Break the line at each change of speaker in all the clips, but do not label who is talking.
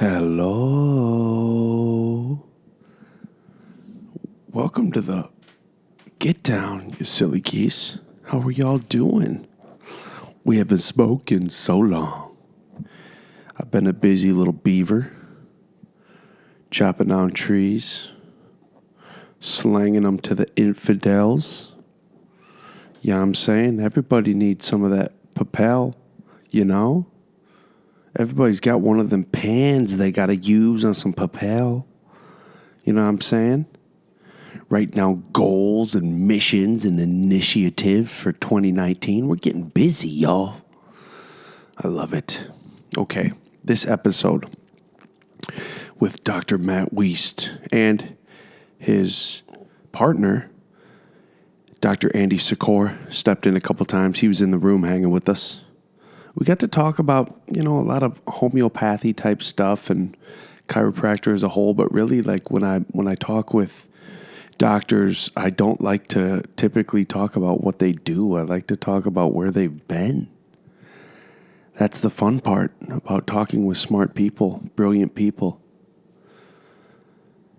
Hello. Welcome to the Get Down, you silly geese. How are y'all doing? We haven't spoken so long. I've been a busy little beaver, chopping down trees, slanging them to the infidels. Yeah, I'm saying everybody needs some of that papel, you know? Everybody's got one of them pans they got to use on some papel. You know what I'm saying? Right now, goals and missions and initiatives for 2019. We're getting busy, y'all. I love it. Okay, this episode with Dr. Matt Wiest and his partner, Dr. Andy Secor, stepped in a couple times. He was in the room hanging with us. We got to talk about, a lot of homeopathy type stuff and chiropractor as a whole, but really like when I talk with doctors, I don't like to typically talk about what they do. I like to talk about where they've been. That's the fun part about talking with smart people, brilliant people.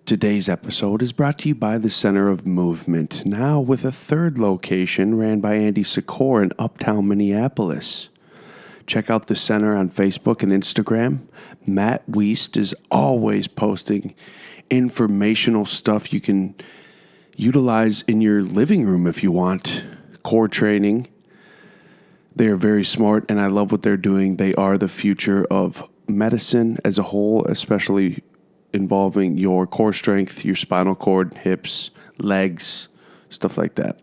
Today's episode is brought to you by the Center of Movement, now with a third location ran by Andy Secor in Uptown Minneapolis. Check out the center on Facebook and Instagram. Matt Wiest is always posting informational stuff you can utilize in your living room if you want. Core training. They are very smart, and I love what they're doing. They are the future of medicine as a whole, especially involving your core strength, your spinal cord, hips, legs, stuff like that.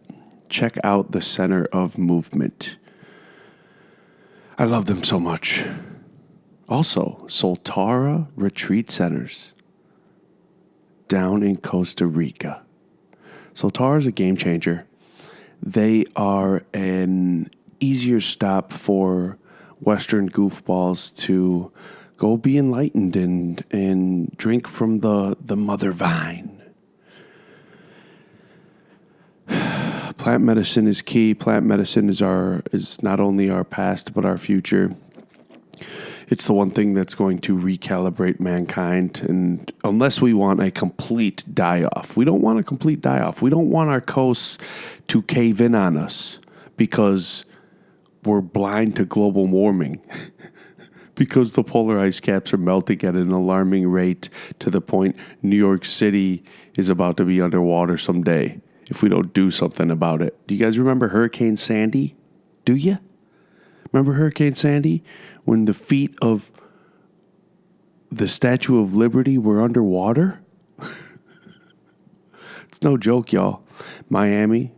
Check out the Center of Movement. I love them so much. Also, Soltara Retreat Centers down in Costa Rica. Soltara is a game changer. They are an easier stop for Western goofballs to go be enlightened and drink from the mother vine. Plant medicine is key. Plant medicine is not only our past but our future. It's the one thing that's going to recalibrate mankind, and unless we want a complete die-off. We don't want a complete die-off. We don't want our coasts to cave in on us because we're blind to global warming. Because the polar ice caps are melting at an alarming rate to the point New York City is about to be underwater someday if we don't do something about it. Do you guys remember Hurricane Sandy? Do you? Remember Hurricane Sandy? When the feet of the Statue of Liberty were underwater? It's no joke, y'all. Miami,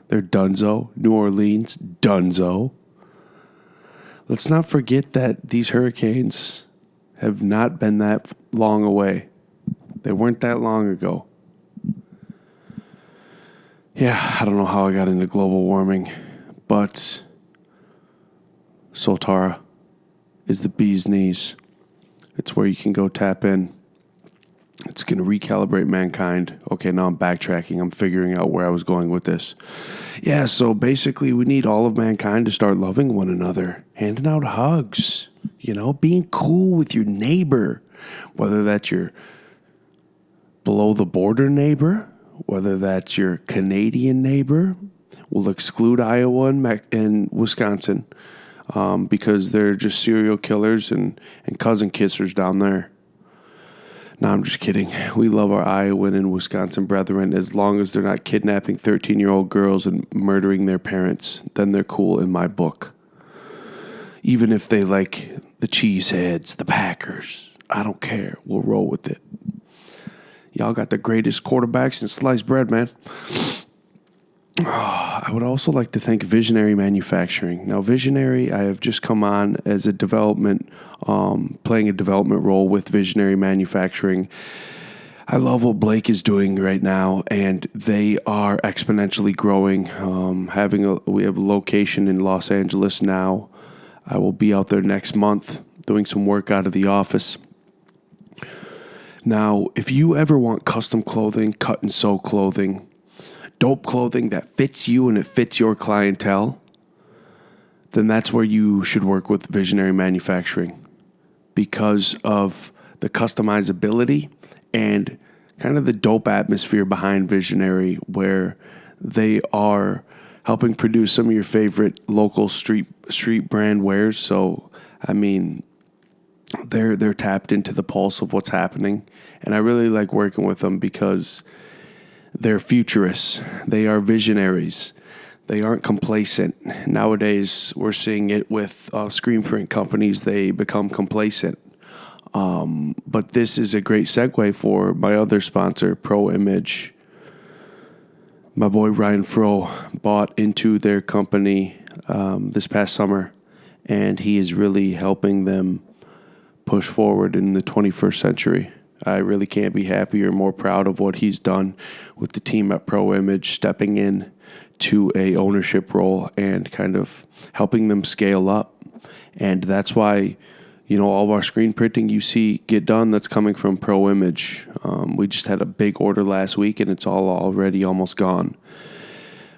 they're dunzo. New Orleans, dunzo. Let's not forget that these hurricanes have not been that long away. They weren't that long ago. Yeah, I don't know how I got into global warming, but Soltara is the bee's knees. It's where you can go tap in. It's going to recalibrate mankind. Okay, now I'm backtracking. I'm figuring out where I was going with this. Yeah, so basically we need all of mankind to start loving one another, handing out hugs, being cool with your neighbor, whether that's your below the border neighbor, whether that's your Canadian neighbor. We'll exclude Iowa and Wisconsin because they're just serial killers and cousin kissers down there. No, I'm just kidding. We love our Iowan and Wisconsin brethren as long as they're not kidnapping 13-year-old girls and murdering their parents. Then they're cool in my book. Even if they like the Cheeseheads, the Packers, I don't care. We'll roll with it. Y'all got the greatest quarterbacks in sliced bread, man. I would also like to thank Visionary Manufacturing. Now, Visionary, I have just come on as a development, playing a development role with Visionary Manufacturing. I love what Blake is doing right now, and they are exponentially growing. We have a location in Los Angeles now. I will be out there next month doing some work out of the office. Now, if you ever want custom clothing, cut and sew clothing, dope clothing that fits you and it fits your clientele, then that's where you should work with Visionary Manufacturing because of the customizability and kind of the dope atmosphere behind Visionary, where they are helping produce some of your favorite local street brand wares. So, I mean, they're tapped into the pulse of what's happening, and I really like working with them because they're futurists. They are visionaries. They aren't complacent. Nowadays, we're seeing it with screen print companies. They become complacent. But this is a great segue for my other sponsor, Pro Image. My boy Ryan Fro bought into their company this past summer, and he is really helping them push forward in the 21st century. I really can't be happier, more proud of what he's done with the team at Pro Image, stepping in to a ownership role and kind of helping them scale up. And that's why, all of our screen printing you see get done, that's coming from Pro Image. We just had a big order last week, and it's all already almost gone.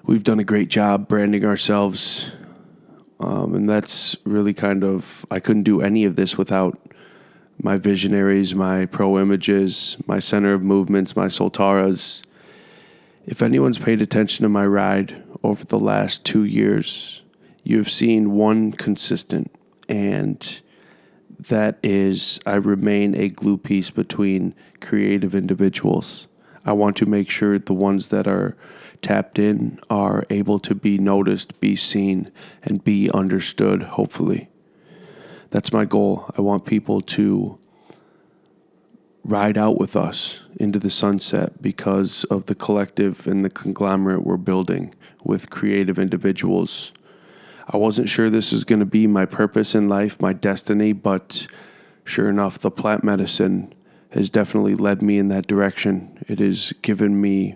We've done a great job branding ourselves, and that's really I couldn't do any of this without my visionaries, my Pro Images, my center of movements, my Soltaras. If anyone's paid attention to my ride over the last 2 years, you have seen one consistent, and that is I remain a glue piece between creative individuals. I want to make sure the ones that are tapped in are able to be noticed, be seen, and be understood, hopefully. That's my goal. I want people to ride out with us into the sunset because of the collective and the conglomerate we're building with creative individuals. I wasn't sure this was going to be my purpose in life, my destiny, but sure enough, the plant medicine has definitely led me in that direction. It has given me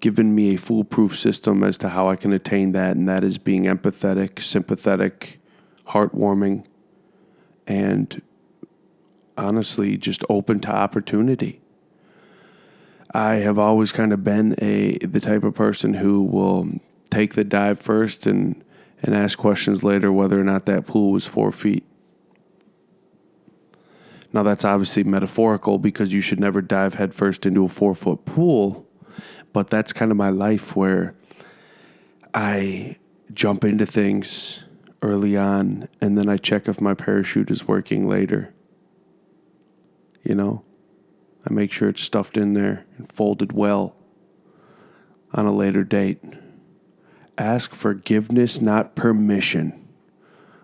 a foolproof system as to how I can attain that, and that is being empathetic, sympathetic, heartwarming, and honestly just open to opportunity. I have always kind of been the type of person who will take the dive first and ask questions later whether or not that pool was 4 feet. Now that's obviously metaphorical because you should never dive headfirst into a 4-foot pool, but that's kind of my life where I jump into things early on, and then I check if my parachute is working later. I make sure it's stuffed in there and folded well on a later date. Ask forgiveness, not permission.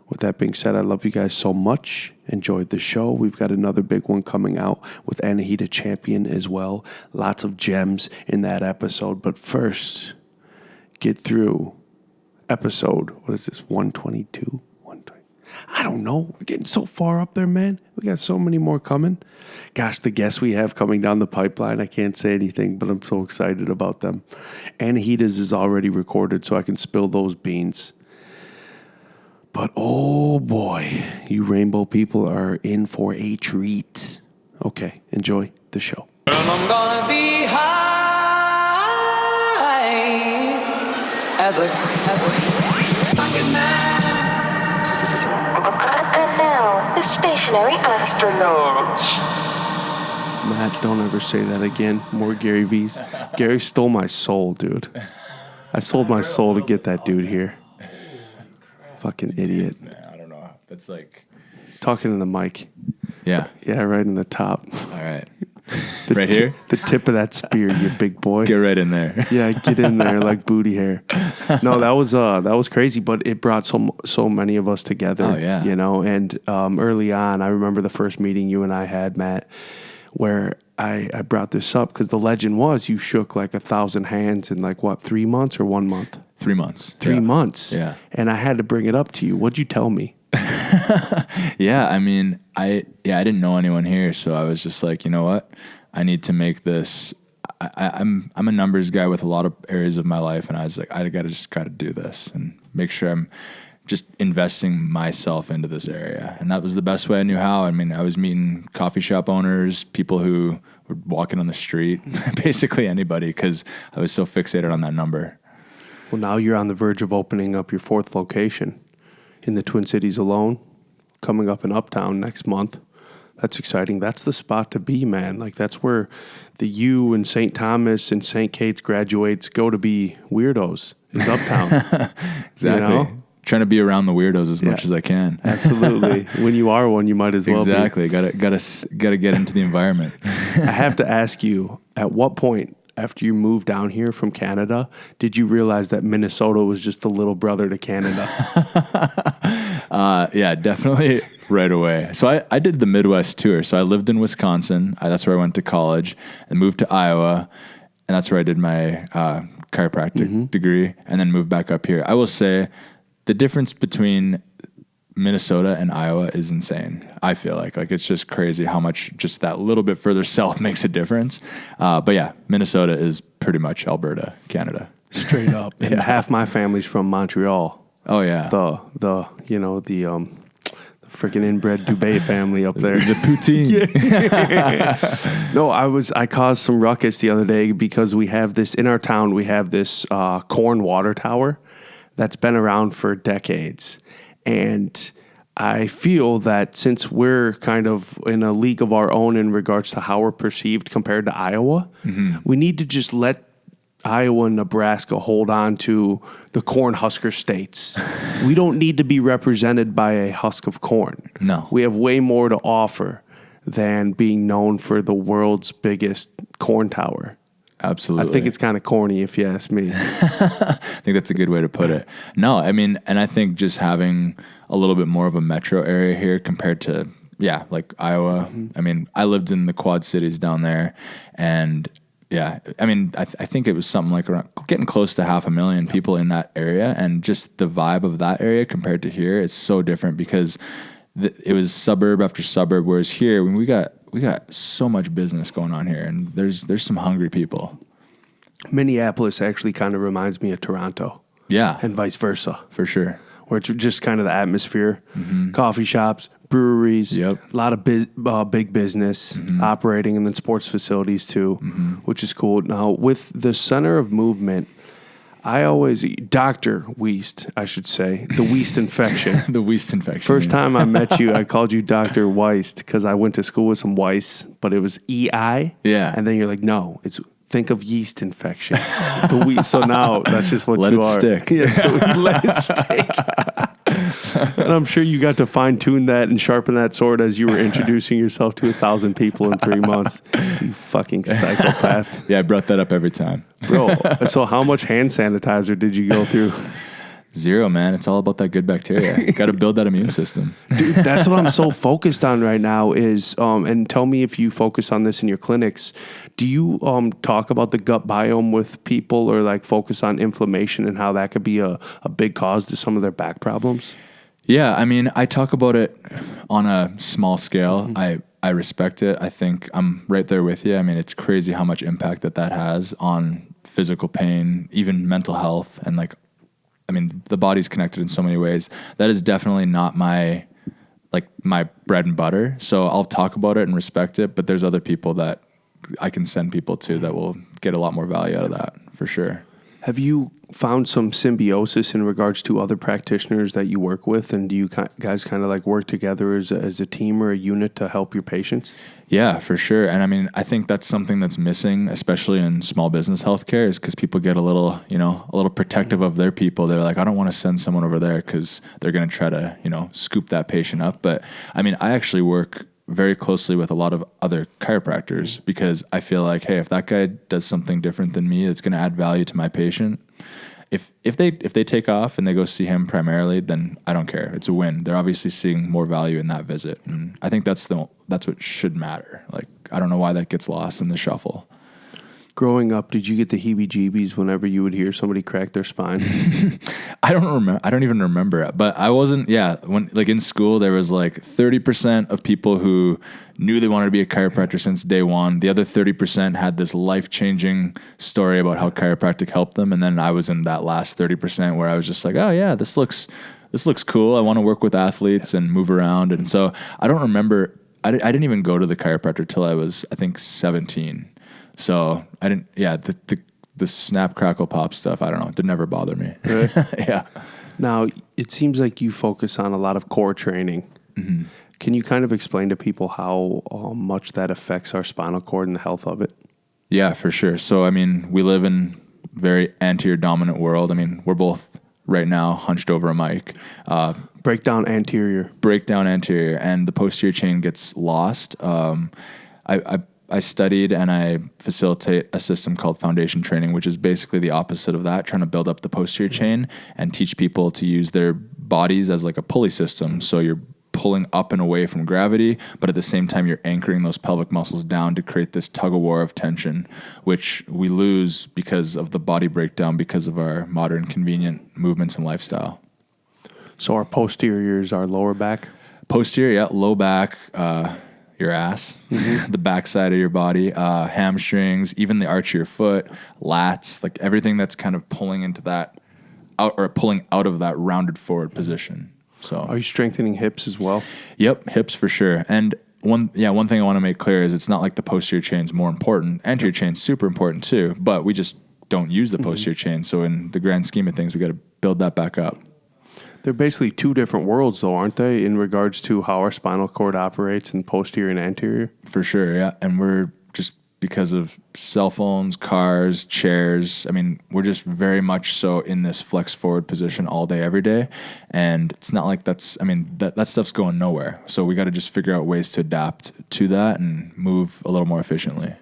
With that being said, I love you guys so much. Enjoyed the show. We've got another big one coming out with Anahita Champion as well. Lots of gems in that episode. But first, get through episode, 122? 120. I don't know. We're getting so far up there, man. We got so many more coming. Gosh, the guests we have coming down the pipeline, I can't say anything, but I'm so excited about them. Anahita's is already recorded, so I can spill those beans. But oh boy, you rainbow people are in for a treat. Okay, enjoy the show.
I'm gonna be high as a fucking man.
And now, the stationary astronaut.
Matt, don't ever say that again. More Gary V's. Gary stole my soul, dude. I sold my soul to get that dude here. Fucking idiot.
I don't know. That's like...
Talking in the mic.
Yeah.
Yeah, right in the top.
All right. Right here?
The tip of that spear, you big boy.
Get right in there.
Yeah, get in there like booty hair. No, that was crazy, but it brought so many of us together.
Oh, yeah.
And early on, I remember the first meeting you and I had, Matt, where I brought this up because the legend was you shook like 1,000 hands in 3 months or 1 month?
3 months.
3 months.
Yeah.
And I had to bring it up to you. What'd you tell me?
Yeah, I mean, I didn't know anyone here, so I was just like, you know what? I need to make this. I'm a numbers guy with a lot of areas of my life, and I was like, I just gotta do this and make sure I'm just investing myself into this area. And that was the best way I knew how. I mean, I was meeting coffee shop owners, people who were walking on the street, basically anybody, because I was so fixated on that number.
Well, now you're on the verge of opening up your 4th location in the Twin Cities alone, coming up in Uptown next month. That's exciting. That's the spot to be, man. Like, that's where the U and St. Thomas and St. Kate's graduates go to be weirdos, is Uptown.
Exactly.
You know?
Trying to be around the weirdos as much as I can.
Absolutely. When you are one, you might as well
exactly. Gotta get into the environment.
I have to ask you, at what point after you moved down here from Canada, did you realize that Minnesota was just a little brother to Canada?
Yeah, definitely right away. So I did the Midwest tour. So I lived in Wisconsin. That's where I went to college, and moved to Iowa. And that's where I did my chiropractic degree, and then moved back up here. I will say the difference between Minnesota and Iowa is insane. I feel like it's just crazy how much just that little bit further south makes a difference. But yeah, Minnesota is pretty much Alberta, Canada.
Straight up. And half my family's from Montreal.
Oh yeah.
The freaking inbred Dubé family up there.
The poutine.
No, I caused some ruckus the other day because we have this in our town. We have this corn water tower that's been around for decades. And I feel that since we're kind of in a league of our own in regards to how we're perceived compared to Iowa, we need to just let Iowa and Nebraska hold on to the corn husker states. We don't need to be represented by a husk of corn.
No.
We have way more to offer than being known for the world's biggest corn tower.
Absolutely.
I think it's kind of corny if you ask me.
I think that's a good way to put it. No, I mean, and I think just having a little bit more of a metro area here compared to, like Iowa. I mean, I lived in the Quad Cities down there, and yeah, I mean, I think it was something like around getting close to 500,000 people in that area, and just the vibe of that area compared to here is so different because it was suburb after suburb, whereas here when we got so much business going on here, and there's some hungry people.
Minneapolis actually kind of reminds me of Toronto.
Yeah.
And vice versa.
For sure.
Where it's just kind of the atmosphere, coffee shops, breweries, a lot of big business operating, and then sports facilities too, which is cool. Now, with the center of movement, Dr. Wiest, I should say, the Wiest infection.
The Wiest infection.
First time I met you, I called you Dr. Wiest because I went to school with some Weiss, but it was EI.
Yeah.
And then you're like, no, think of yeast infection. So now that's just what
let
you
it
are.
Stick.
Yeah, let it stick. And I'm sure you got to fine tune that and sharpen that sword as you were introducing yourself to 1,000 people in 3 months. You fucking psychopath.
Yeah, I brought that up every time.
Bro, so how much hand sanitizer did you go through?
0, man. It's all about that good bacteria. Got to build that immune system.
Dude, that's what I'm so focused on right now is, and tell me if you focus on this in your clinics, do you talk about the gut biome with people or like focus on inflammation and how that could be a big cause to some of their back problems?
Yeah, I mean, I talk about it on a small scale. I respect it. I think I'm right there with you. I mean, it's crazy how much impact that has on physical pain, even mental health, and like, I mean, the body's connected in so many ways. That is definitely not my bread and butter. So I'll talk about it and respect it, but there's other people that I can send people to that will get a lot more value out of that for sure. Have
you found some symbiosis in regards to other practitioners that you work with? And do you guys kind of like work together as a team or a unit to help your patients?
Yeah, for sure. And I mean, I think that's something that's missing, especially in small business healthcare, is because people get a little protective of their people. They're like, I don't want to send someone over there because they're going to try to, scoop that patient up. But I mean, I actually work very closely with a lot of other chiropractors because I feel like, hey, if that guy does something different than me, it's going to add value to my patient. If they take off and they go see him primarily, then I don't care. It's a win. They're obviously seeing more value in that visit, and I think that's what should matter. Like, I don't know why that gets lost in the shuffle.
Growing up, did you get the heebie-jeebies whenever you would hear somebody crack their spine?
I don't even remember it, but I wasn't. Yeah, when like in school, there was like 30% of people who knew they wanted to be a chiropractor since day one. The other 30% had this life-changing story about how chiropractic helped them, and then I was in that last 30% where I was just like, oh yeah, this looks cool. I want to work with athletes and move around, and so I don't remember. I didn't even go to the chiropractor till I was, I think, 17. So I didn't, the snap, crackle, pop stuff, I don't know. It did never bother me.
Really?
Yeah.
Now, it seems like you focus on a lot of core training. Can you kind of explain to people how much that affects our spinal cord and the health of it?
Yeah, for sure. So, I mean, we live in very anterior dominant world. I mean, we're both right now hunched over a mic.
Break down anterior.
And the posterior chain gets lost. I studied and I facilitate a system called foundation training, which is basically the opposite of that, trying to build up the posterior chain and teach people to use their bodies as like a pulley system. So you're pulling up and away from gravity, but at the same time, you're anchoring those pelvic muscles down to create this tug of war of tension, which we lose because of the body breakdown, because of our modern convenient movements and lifestyle.
So our posterior is our lower back?
Posterior, yeah, low back, your ass, the backside of your body, hamstrings, even the arch of your foot, lats, like everything that's kind of pulling into that, pulling out of that rounded forward position. So,
are you strengthening hips as well?
Yep, hips for sure. And one thing I want to make clear is it's not like the posterior chain's more important. Anterior chain's super important too, but we just don't use the posterior chain. So in the grand scheme of things, we got to build that back up.
They're basically two different worlds, though, aren't they, in regards to how our spinal cord operates in posterior and anterior?
For sure, yeah. And we're just, because of cell phones, cars, chairs, I mean, we're just very much so in this flex forward position all day, every day. And it's not like that stuff's going nowhere. So we got to just figure out ways to adapt to that and move a little more efficiently.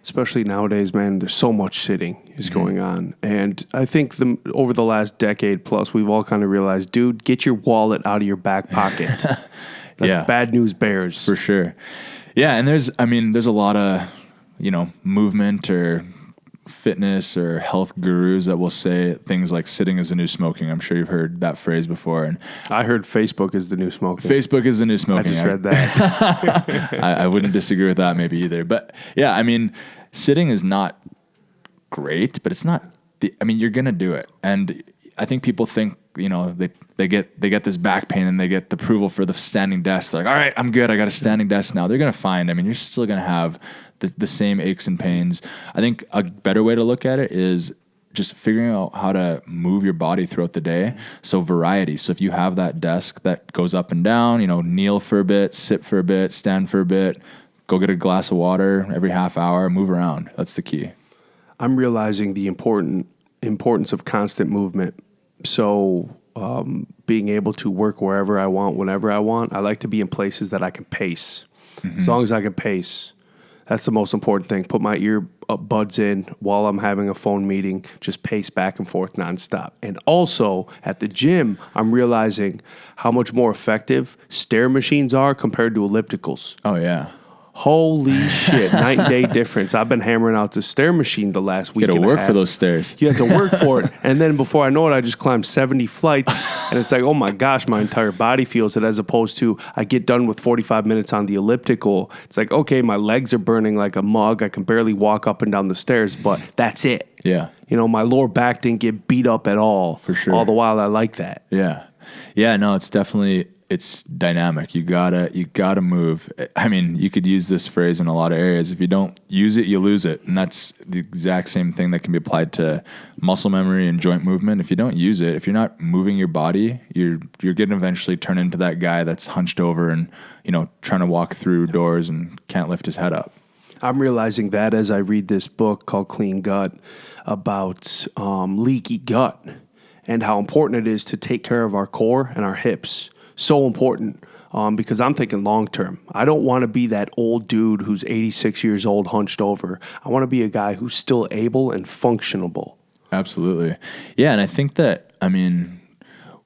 Especially nowadays, man, there's so much sitting is going on. And I think over the last decade plus, we've all kind of realized, dude, get your wallet out of your back pocket. That's bad news bears.
For sure. Yeah, and there's a lot of, movement or fitness or health gurus that will say things like sitting is the new smoking. I'm sure you've heard that phrase before. And
I heard Facebook is the new smoking.
Facebook is the new smoking.
I just read that.
I wouldn't disagree with that maybe either. But yeah, I mean, sitting is not great, but it's not you're going to do it. And I think people think, they get this back pain and they get the approval for the standing desk. They're like, all right, I'm good. I got a standing desk now. They're going to find, you're still going to have the same aches and pains. I think a better way to look at it is just figuring out how to move your body throughout the day. So variety. So if you have that desk that goes up and down, kneel for a bit, sit for a bit, stand for a bit, go get a glass of water every half hour, move around. That's the key.
I'm realizing the importance of constant movement. So being able to work wherever I want, whenever I want, I like to be in places that I can pace. As long as I can pace. That's the most important thing. Put my earbuds in while I'm having a phone meeting. Just pace back and forth nonstop. And also, at the gym, I'm realizing how much more effective stair machines are compared to ellipticals.
Oh, yeah.
Holy shit, night and day difference. I've been hammering out the stair machine the last week.
You got to work for those stairs.
You have to work for it. And then before I know it, I just climbed 70 flights. And it's like, oh my gosh, my entire body feels it, as opposed to I get done with 45 minutes on the elliptical. It's like, okay, my legs are burning like a mug. I can barely walk up and down the stairs, but that's it.
Yeah.
My lower back didn't get beat up at all.
For sure.
All the while I like that.
Yeah. Yeah, no, it's dynamic. You gotta move. You could use this phrase in a lot of areas. If you don't use it, you lose it. And that's the exact same thing that can be applied to muscle memory and joint movement. If you don't use it, if you're not moving your body, you're going to eventually turn into that guy that's hunched over and, trying to walk through doors and can't lift his head up.
I'm realizing that as I read this book called Clean Gut about leaky gut and how important it is to take care of our core and our hips. So important because I'm thinking long term. I don't want to be that old dude who's 86 years old, hunched over. I want to be a guy who's still able and functionable.
Absolutely. Yeah, and I think that,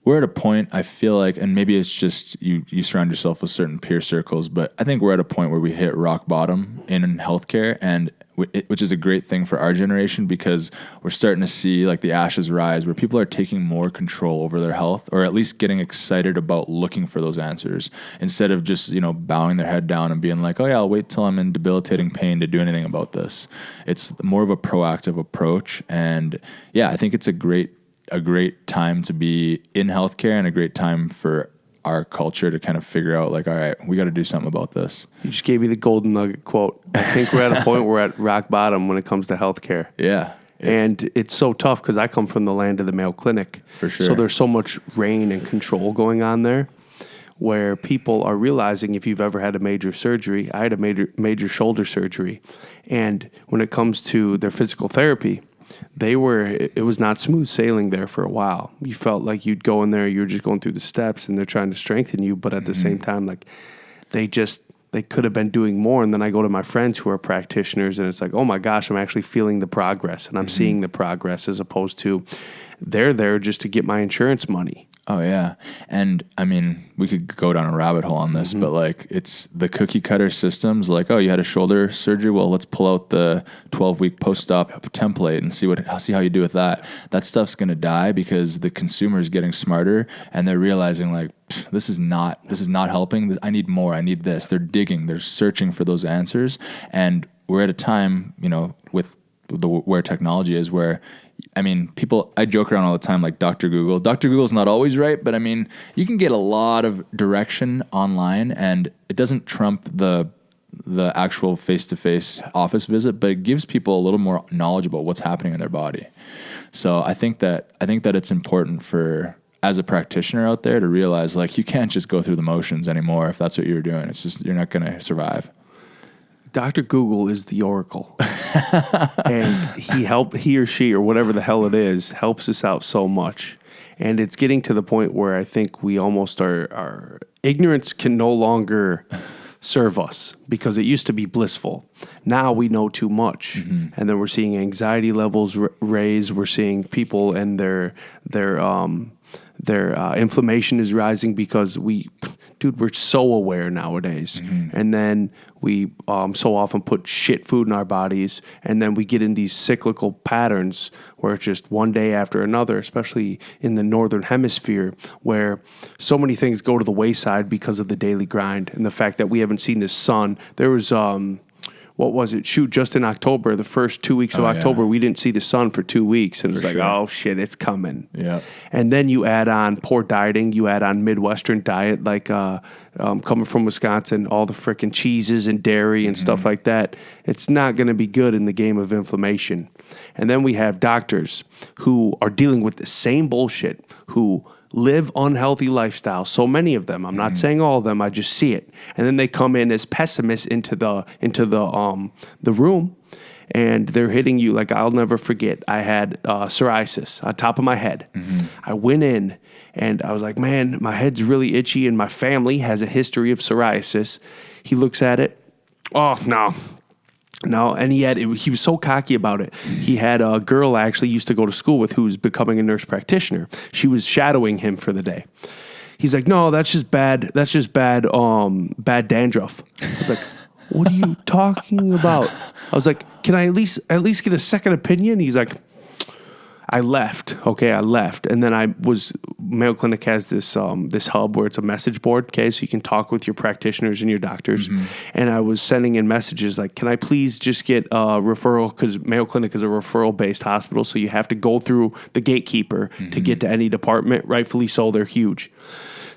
we're at a point, I feel like, and maybe it's just you surround yourself with certain peer circles, but I think we're at a point where we hit rock bottom in healthcare, and which is a great thing for our generation because we're starting to see like the ashes rise where people are taking more control over their health, or at least getting excited about looking for those answers instead of just, bowing their head down and being like, oh yeah, I'll wait till I'm in debilitating pain to do anything about this. It's more of a proactive approach. And yeah, I think it's a great time to be in healthcare and a great time for our culture to kind of figure out like, all right, we got to do something about this.
You just gave me the golden nugget quote. I think we're at a point where we're at rock bottom when it comes to healthcare.
Yeah.
And it's so tough because I come from the land of the Mayo Clinic.
For sure.
So there's so much reign and control going on there. where people are realizing, if you've ever had a major surgery, I had a major shoulder surgery, and when it comes to their physical therapy, it was not smooth sailing there for a while. You felt like you'd go in there, you're just going through the steps, and they're trying to strengthen you, but at the same time, like they could have been doing more. And then I go to my friends who are practitioners, and it's like, oh my gosh, I'm actually feeling the progress, and I'm seeing the progress, as opposed to they're there just to get my insurance money.
Oh yeah. And I mean, we could go down a rabbit hole on this, but like it's the cookie cutter systems, like, oh, you had a shoulder surgery. Well, let's pull out the 12-week post-op template and see how you do with that. That stuff's going to die because the consumer is getting smarter and they're realizing like, this is not helping. I need more. I need this. They're digging, they're searching for those answers. And we're at a time, with where technology is, where I mean, I joke around all the time, like Dr. Google. Dr. Google's not always right, but I mean, you can get a lot of direction online, and it doesn't trump the actual face-to-face office visit, but it gives people a little more knowledge about what's happening in their body. So I think that it's important for, as a practitioner out there, to realize like you can't just go through the motions anymore. If that's what you're doing, it's just, you're not going to survive.
Dr. Google is the oracle, and he or she or whatever the hell it is helps us out so much. And it's getting to the point where I think we almost our ignorance can no longer serve us, because it used to be blissful. Now we know too much, and then we're seeing anxiety levels raise. We're seeing people and their inflammation is rising because we're so aware nowadays. And then we so often put shit food in our bodies, and then we get in these cyclical patterns where it's just one day after another, especially in the northern hemisphere, where so many things go to the wayside because of the daily grind and the fact that we haven't seen the sun. There was what was it? Just in October, the first 2 weeks of October, we didn't see the sun for 2 weeks. And it's like, oh shit, it's coming.
Yeah.
And then you add on poor dieting, you add on Midwestern diet, like coming from Wisconsin, all the freaking cheeses and dairy and stuff like that. It's not going to be good in the game of inflammation. And then we have doctors who are dealing with the same bullshit, who live unhealthy lifestyles. So many of them. I'm not saying all of them. I just see it. And then they come in as pessimists into the room, and they're hitting you. Like, I'll never forget, I had psoriasis on top of my head. I went in and I was like, man, my head's really itchy, and my family has a history of psoriasis. He looks at it. Oh, no, and he was so cocky about it. He had a girl I actually used to go to school with who was becoming a nurse practitioner. She was shadowing him for the day. He's like, no, that's just bad bad dandruff. I was like, what are you talking about? I was like, can I at least get a second opinion? He's like, I left. Okay, I left. And then Mayo Clinic has this hub where it's a message board, okay? So you can talk with your practitioners and your doctors. And I was sending in messages like, can I please just get a referral? Because Mayo Clinic is a referral-based hospital, so you have to go through the gatekeeper to get to any department. Rightfully so, they're huge.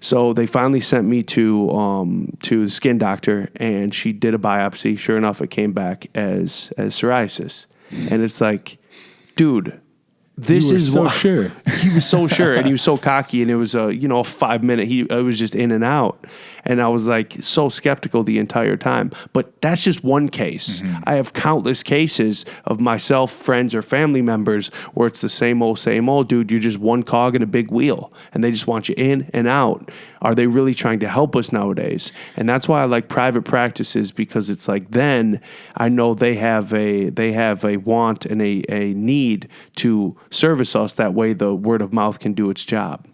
So they finally sent me to the skin doctor, and she did a biopsy. Sure enough, it came back as psoriasis. And it's like, dude, this is
so sure.
He was so sure, and he was so cocky, and it was a 5 minute. It was just in and out, and I was like so skeptical the entire time. But that's just one case. I have countless cases of myself, friends, or family members where it's the same old, dude. You're just one cog in a big wheel, and they just want you in and out. Are they really trying to help us nowadays? And that's why I like private practices, because it's like, then I know they have a want and a need to service us. That way the word of mouth can do its job.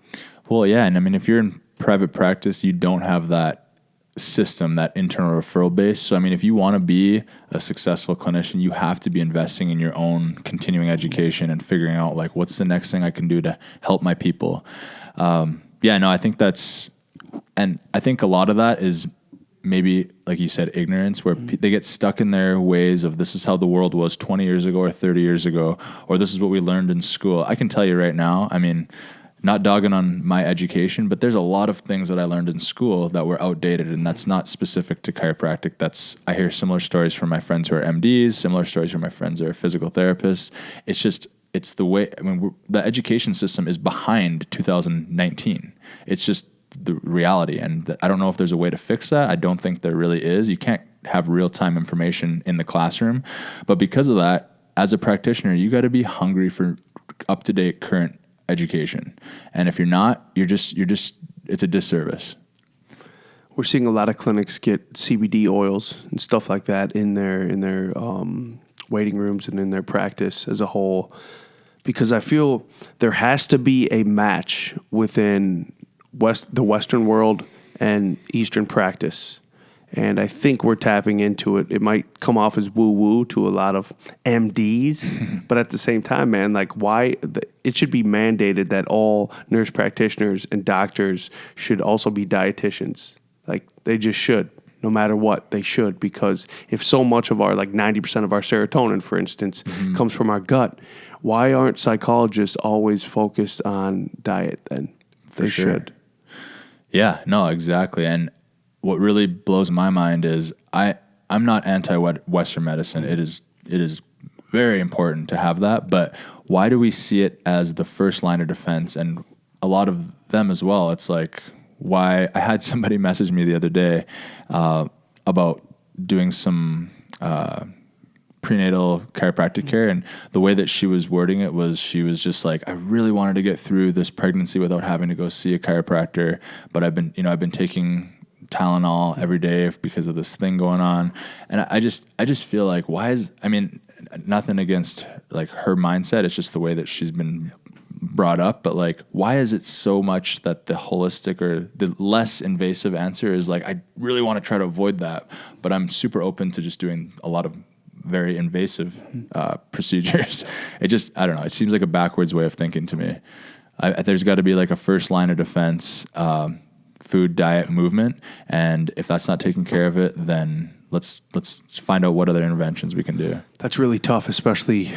Well, yeah. And I mean, if you're in private practice, you don't have that system, that internal referral base. So, I mean, if you want to be a successful clinician, you have to be investing in your own continuing education and figuring out like, what's the next thing I can do to help my people? I think I think a lot of that is maybe, like you said, ignorance, where they get stuck in their ways of, this is how the world was 20 years ago or 30 years ago, or this is what we learned in school. I can tell you right now, I mean, not dogging on my education, but there's a lot of things that I learned in school that were outdated, and that's not specific to chiropractic. I hear similar stories from my friends who are MDs, similar stories from my friends who are physical therapists. It's the way, I mean, the education system is behind 2019. It's just the reality. And I don't know if there's a way to fix that. I don't think there really is. You can't have real-time information in the classroom. But because of that, as a practitioner, you got to be hungry for up-to-date current education. And if you're not, it's a disservice.
We're seeing a lot of clinics get CBD oils and stuff like that in their waiting rooms and in their practice as a whole, because I feel there has to be a match within the Western world and Eastern practice. And I think we're tapping into it. It might come off as woo-woo to a lot of MDs, but at the same time, man, like it should be mandated that all nurse practitioners and doctors should also be dietitians. Like they just should, no matter what, they should, because if so much of our, like 90% of our serotonin, for instance, comes from our gut, why aren't psychologists always focused on diet then? They should.
Yeah, no, exactly. And what really blows my mind is I'm not anti-Western medicine. It is very important to have that, but why do we see it as the first line of defense? And a lot of them as well. It's like, why I had somebody message me the other day about doing some prenatal chiropractic care, and the way that she was wording it was, she was just like, I really wanted to get through this pregnancy without having to go see a chiropractor, but I've been taking Tylenol every day because of this thing going on. And I just feel like, nothing against like her mindset. It's just the way that she's been brought up. But like, why is it so much that the holistic or the less invasive answer is like, I really want to try to avoid that, but I'm super open to just doing a lot of very invasive procedures. I don't know. It seems like a backwards way of thinking to me. There's got to be like a first line of defense, food, diet, movement. And if that's not taking care of it, then let's find out what other interventions we can do.
That's really tough, especially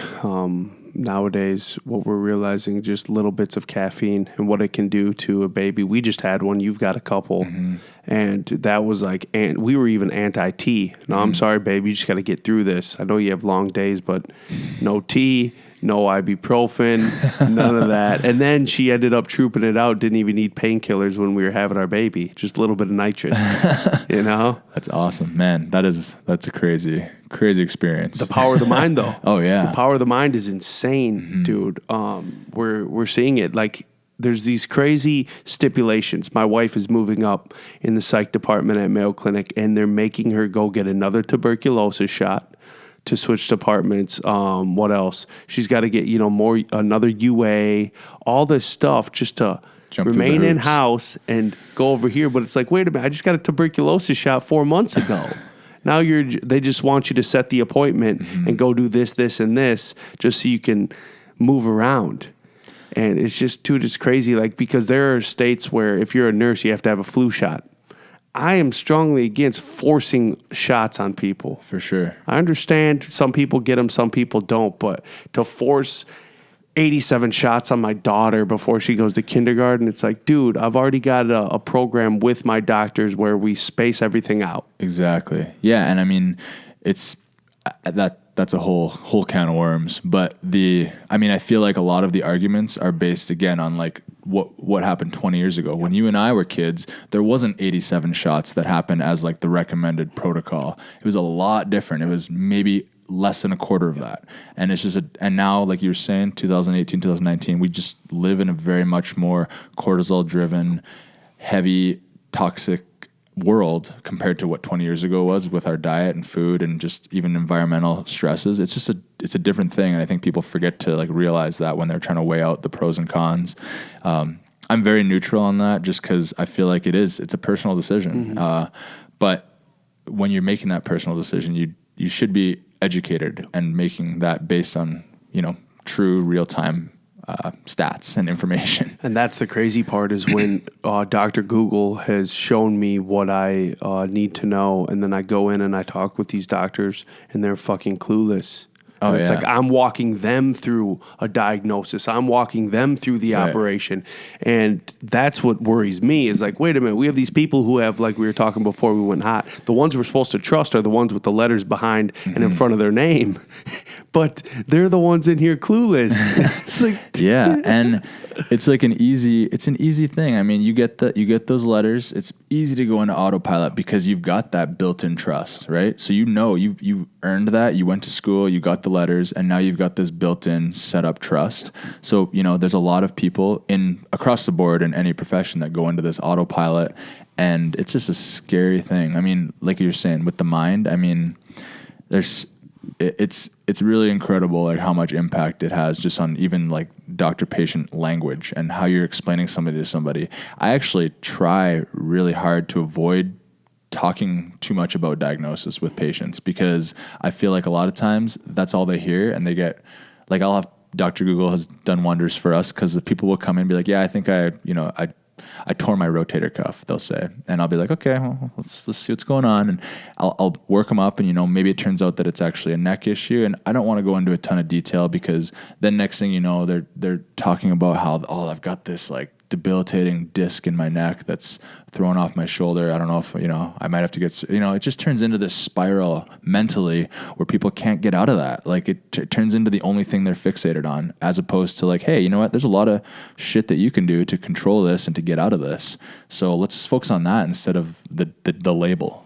nowadays. What we're realizing, just little bits of caffeine and what it can do to a baby. We just had one. You've got a couple. And that was like, and we were even anti-tea. No, I'm sorry, baby. You just got to get through this. I know you have long days, but no tea, no ibuprofen, none of that. And then she ended up trooping it out. Didn't even need painkillers when we were having our baby. Just a little bit of nitrous, you know?
That's awesome, man. That's a crazy experience.
The power of the mind, though.
Oh yeah.
The power of the mind is insane, dude. We're seeing it. Like, there's these crazy stipulations. My wife is moving up in the psych department at Mayo Clinic, and they're making her go get another tuberculosis shot to switch departments. What else? She's got to get, another UA, all this stuff just to remain in house and go over here. But it's like, wait a minute, I just got a tuberculosis shot 4 months ago. Now they just want you to set the appointment and go do this, this, and this just so you can move around. And it's just, dude, it's crazy. Like, because there are states where if you're a nurse, you have to have a flu shot. I am strongly against forcing shots on people.
For sure. I
understand some people get them, some people don't, but to force 87 shots on my daughter before she goes to kindergarten, it's like, dude, I've already got a program with my doctors where we space everything out.
Exactly. Yeah, and I mean, it's that's a whole can of worms. But I feel like a lot of the arguments are based again on like what happened 20 years ago. When you and I were kids, there wasn't 87 shots that happened as like the recommended protocol. It was a lot different. It was maybe less than a quarter of that. And it's just and now, like you were saying, 2018, 2019, we just live in a very much more cortisol driven, heavy, toxic world compared to what 20 years ago was with our diet and food and just even environmental stresses. It's just it's a different thing. And I think people forget to like realize that when they're trying to weigh out the pros and cons. I'm very neutral on that just because I feel like it's a personal decision. But when you're making that personal decision, you should be educated and making that based on, true real-time stats and information.
And that's the crazy part is when Dr. Google has shown me what I need to know, and then I go in and I talk with these doctors, and they're fucking clueless. And it's
yeah.
like I'm walking them through a diagnosis. I'm walking them through the
Right.
operation. And that's what worries me is like, wait a minute, we have these people who have, like we were talking before we went hot, the ones we're supposed to trust are the ones with the letters behind and in front of their name. But they're the ones in here clueless. It's like,
Yeah, and it's like an easy thing. I mean, you get those letters. It's easy to go into autopilot because you've got that built-in trust, right? So you earned that. You went to school, you got the letters, and now you've got this built-in set-up trust. So there's a lot of people across the board in any profession that go into this autopilot, and it's just a scary thing. I mean, like you're saying with the mind. I mean, it's really incredible like how much impact it has just on even like doctor-patient language and how you're explaining somebody to somebody. I actually try really hard to avoid talking too much about diagnosis with patients because I feel like a lot of times that's all they hear and they get like Dr. Google has done wonders for us because the people will come in and be like, yeah, I think I tore my rotator cuff, they'll say. And I'll be like, okay, well, let's see what's going on. And I'll work them up and, maybe it turns out that it's actually a neck issue. And I don't want to go into a ton of detail because then next thing you know, they're talking about how, I've got this like debilitating disc in my neck that's thrown off my shoulder. I don't know if, I might have to get, it just turns into this spiral mentally where people can't get out of that. Like it turns into the only thing they're fixated on as opposed to like, hey, you know what? There's a lot of shit that you can do to control this and to get out of this. So let's focus on that instead of the label.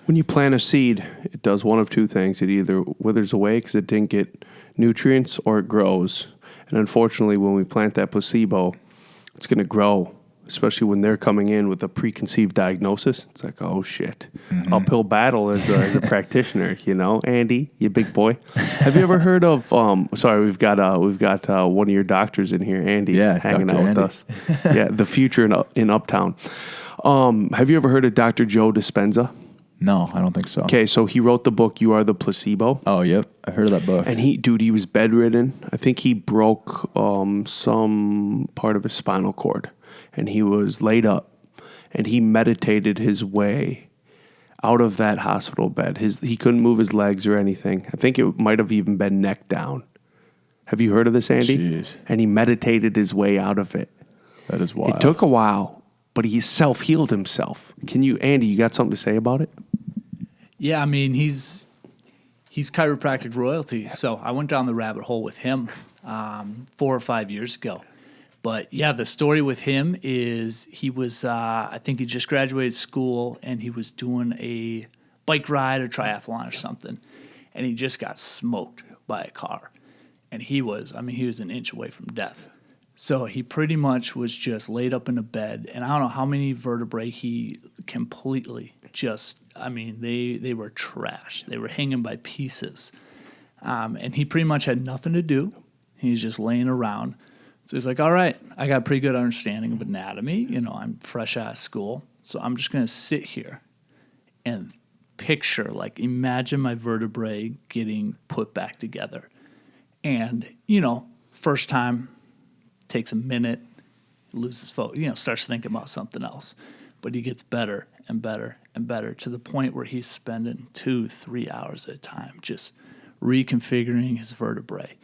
when you plant a seed, it does one of two things. It either withers away because it didn't get nutrients, or it grows. And unfortunately, when we plant that placebo, it's going to grow, especially when they're coming in with a preconceived diagnosis. It's like, oh, shit.
Mm-hmm.
Uphill battle as a practitioner, you know. Andy, you big boy. Have you ever heard of, we've got one of your doctors in here, Andy, hanging
Dr.
out
Andy.
with us. Yeah, the future in Uptown. Have you ever heard of Dr. JoeDispenza?
No, I don't think so.
Okay, so he wrote the book, You Are the Placebo.
Oh, yep. I've heard of that book.
And he was bedridden. I think he broke some part of his spinal cord. And he was laid up. And he meditated his way out of that hospital bed. He couldn't move his legs or anything. I think it might have even been neck down. Have you heard of this, Andy?
Jeez.
And he meditated his way out of it.
That is wild.
It took a while, but he self-healed himself. Andy, you got something to say about it?
Yeah, I mean, he's chiropractic royalty. So I went down the rabbit hole with him 4 or 5 years ago. But yeah, the story with him is he was, I think he just graduated school and he was doing a bike ride or triathlon or something. And he just got smoked by a car. And he was an inch away from death. So he pretty much was just laid up in a bed. And I don't know how many vertebrae he completely they were trash. They were hanging by pieces. And he pretty much had nothing to do. He was just laying around. So he's like, all right, I got a pretty good understanding of anatomy. You know, I'm fresh out of school. So I'm just going to sit here and imagine my vertebrae getting put back together. And, first time takes a minute, loses focus, starts thinking about something else. But he gets better and better and better to the point where he's spending 2-3 hours at a time just reconfiguring his vertebrae.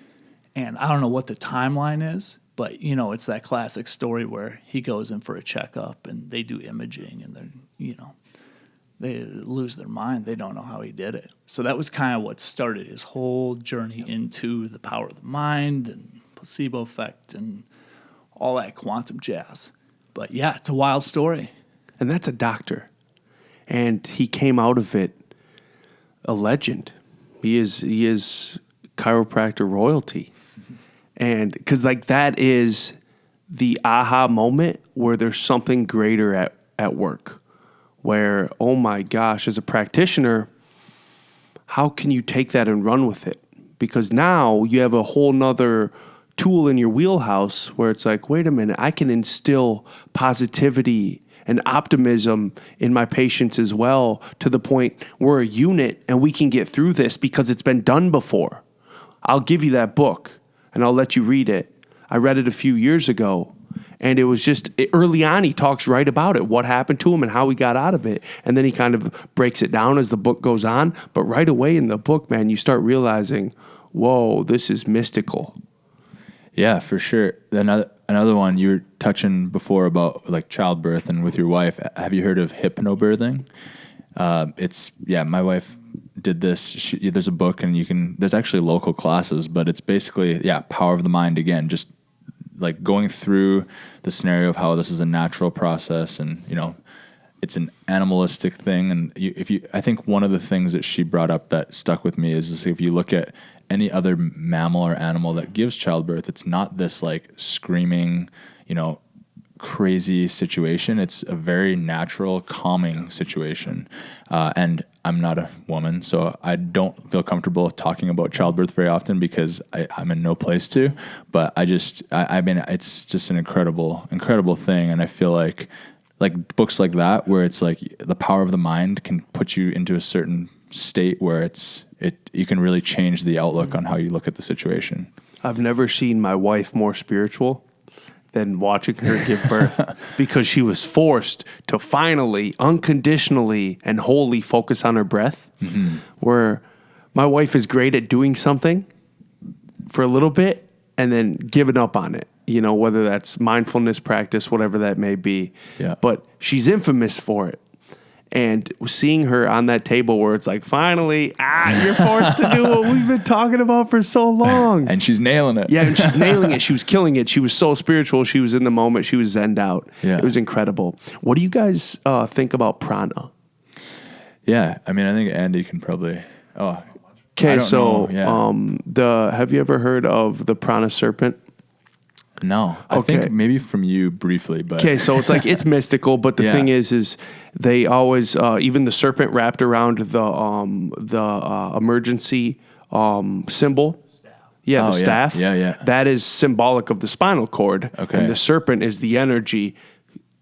And I don't know what the timeline is, but, it's that classic story where he goes in for a checkup and they do imaging and they lose their mind. They don't know how he did it. So that was kind of what started his whole journey into the power of the mind and placebo effect and all that quantum jazz. But yeah, it's a wild story.
And that's a doctor. And he came out of it a legend. He is chiropractor royalty. And because that is the aha moment where there's something greater at work. Where, oh my gosh, as a practitioner, how can you take that and run with it? Because now you have a whole nother tool in your wheelhouse where it's like, wait a minute, I can instill positivity and optimism in my patients as well, to the point we're a unit and we can get through this because it's been done before. I'll give you that book and I'll let you read it. I read it a few years ago. And it was early on, he talks right about it, what happened to him and how he got out of it. And then he kind of breaks it down as the book goes on. But right away in the book, man, you start realizing, whoa, this is mystical.
Yeah, for sure. Another one you were touching before about like childbirth and with your wife. Have you heard of hypnobirthing? My wife did this. There's a book and there's actually local classes, but it's basically, power of the mind again, just like going through the scenario of how this is a natural process and, it's an animalistic thing. And I think one of the things that she brought up that stuck with me is if you look at any other mammal or animal that gives childbirth, it's not this like screaming, crazy situation. It's a very natural, calming situation. And I'm not a woman, so I don't feel comfortable talking about childbirth very often because I'm in no place to. But I mean, it's just an incredible thing. And I feel like books like that, where it's like the power of the mind can put you into a certain state where you can really change the outlook on how you look at the situation.
I've never seen my wife more spiritual than watching her give birth because she was forced to finally, unconditionally, and wholly focus on her breath. Mm-hmm. Where my wife is great at doing something for a little bit and then giving up on it. Whether that's mindfulness practice, whatever that may be. Yeah. But she's infamous for it. And seeing her on that table where it's like, finally, you're forced to do what we've been talking about for so long.
And she's nailing it.
Yeah, and she's nailing it. She was killing it. She was so spiritual. She was in the moment. She was zenned out. Yeah. It was incredible. What do you guys think about prana?
Yeah, I mean, I think Andy can probably...
Okay, so have you ever heard of the prana serpent?
No, I think maybe from you briefly, but
okay. So it's mystical, but the thing is they always even the serpent wrapped around the emergency symbol. Yeah, the staff.
Yeah.
That is symbolic of the spinal cord. Okay, and the serpent is the energy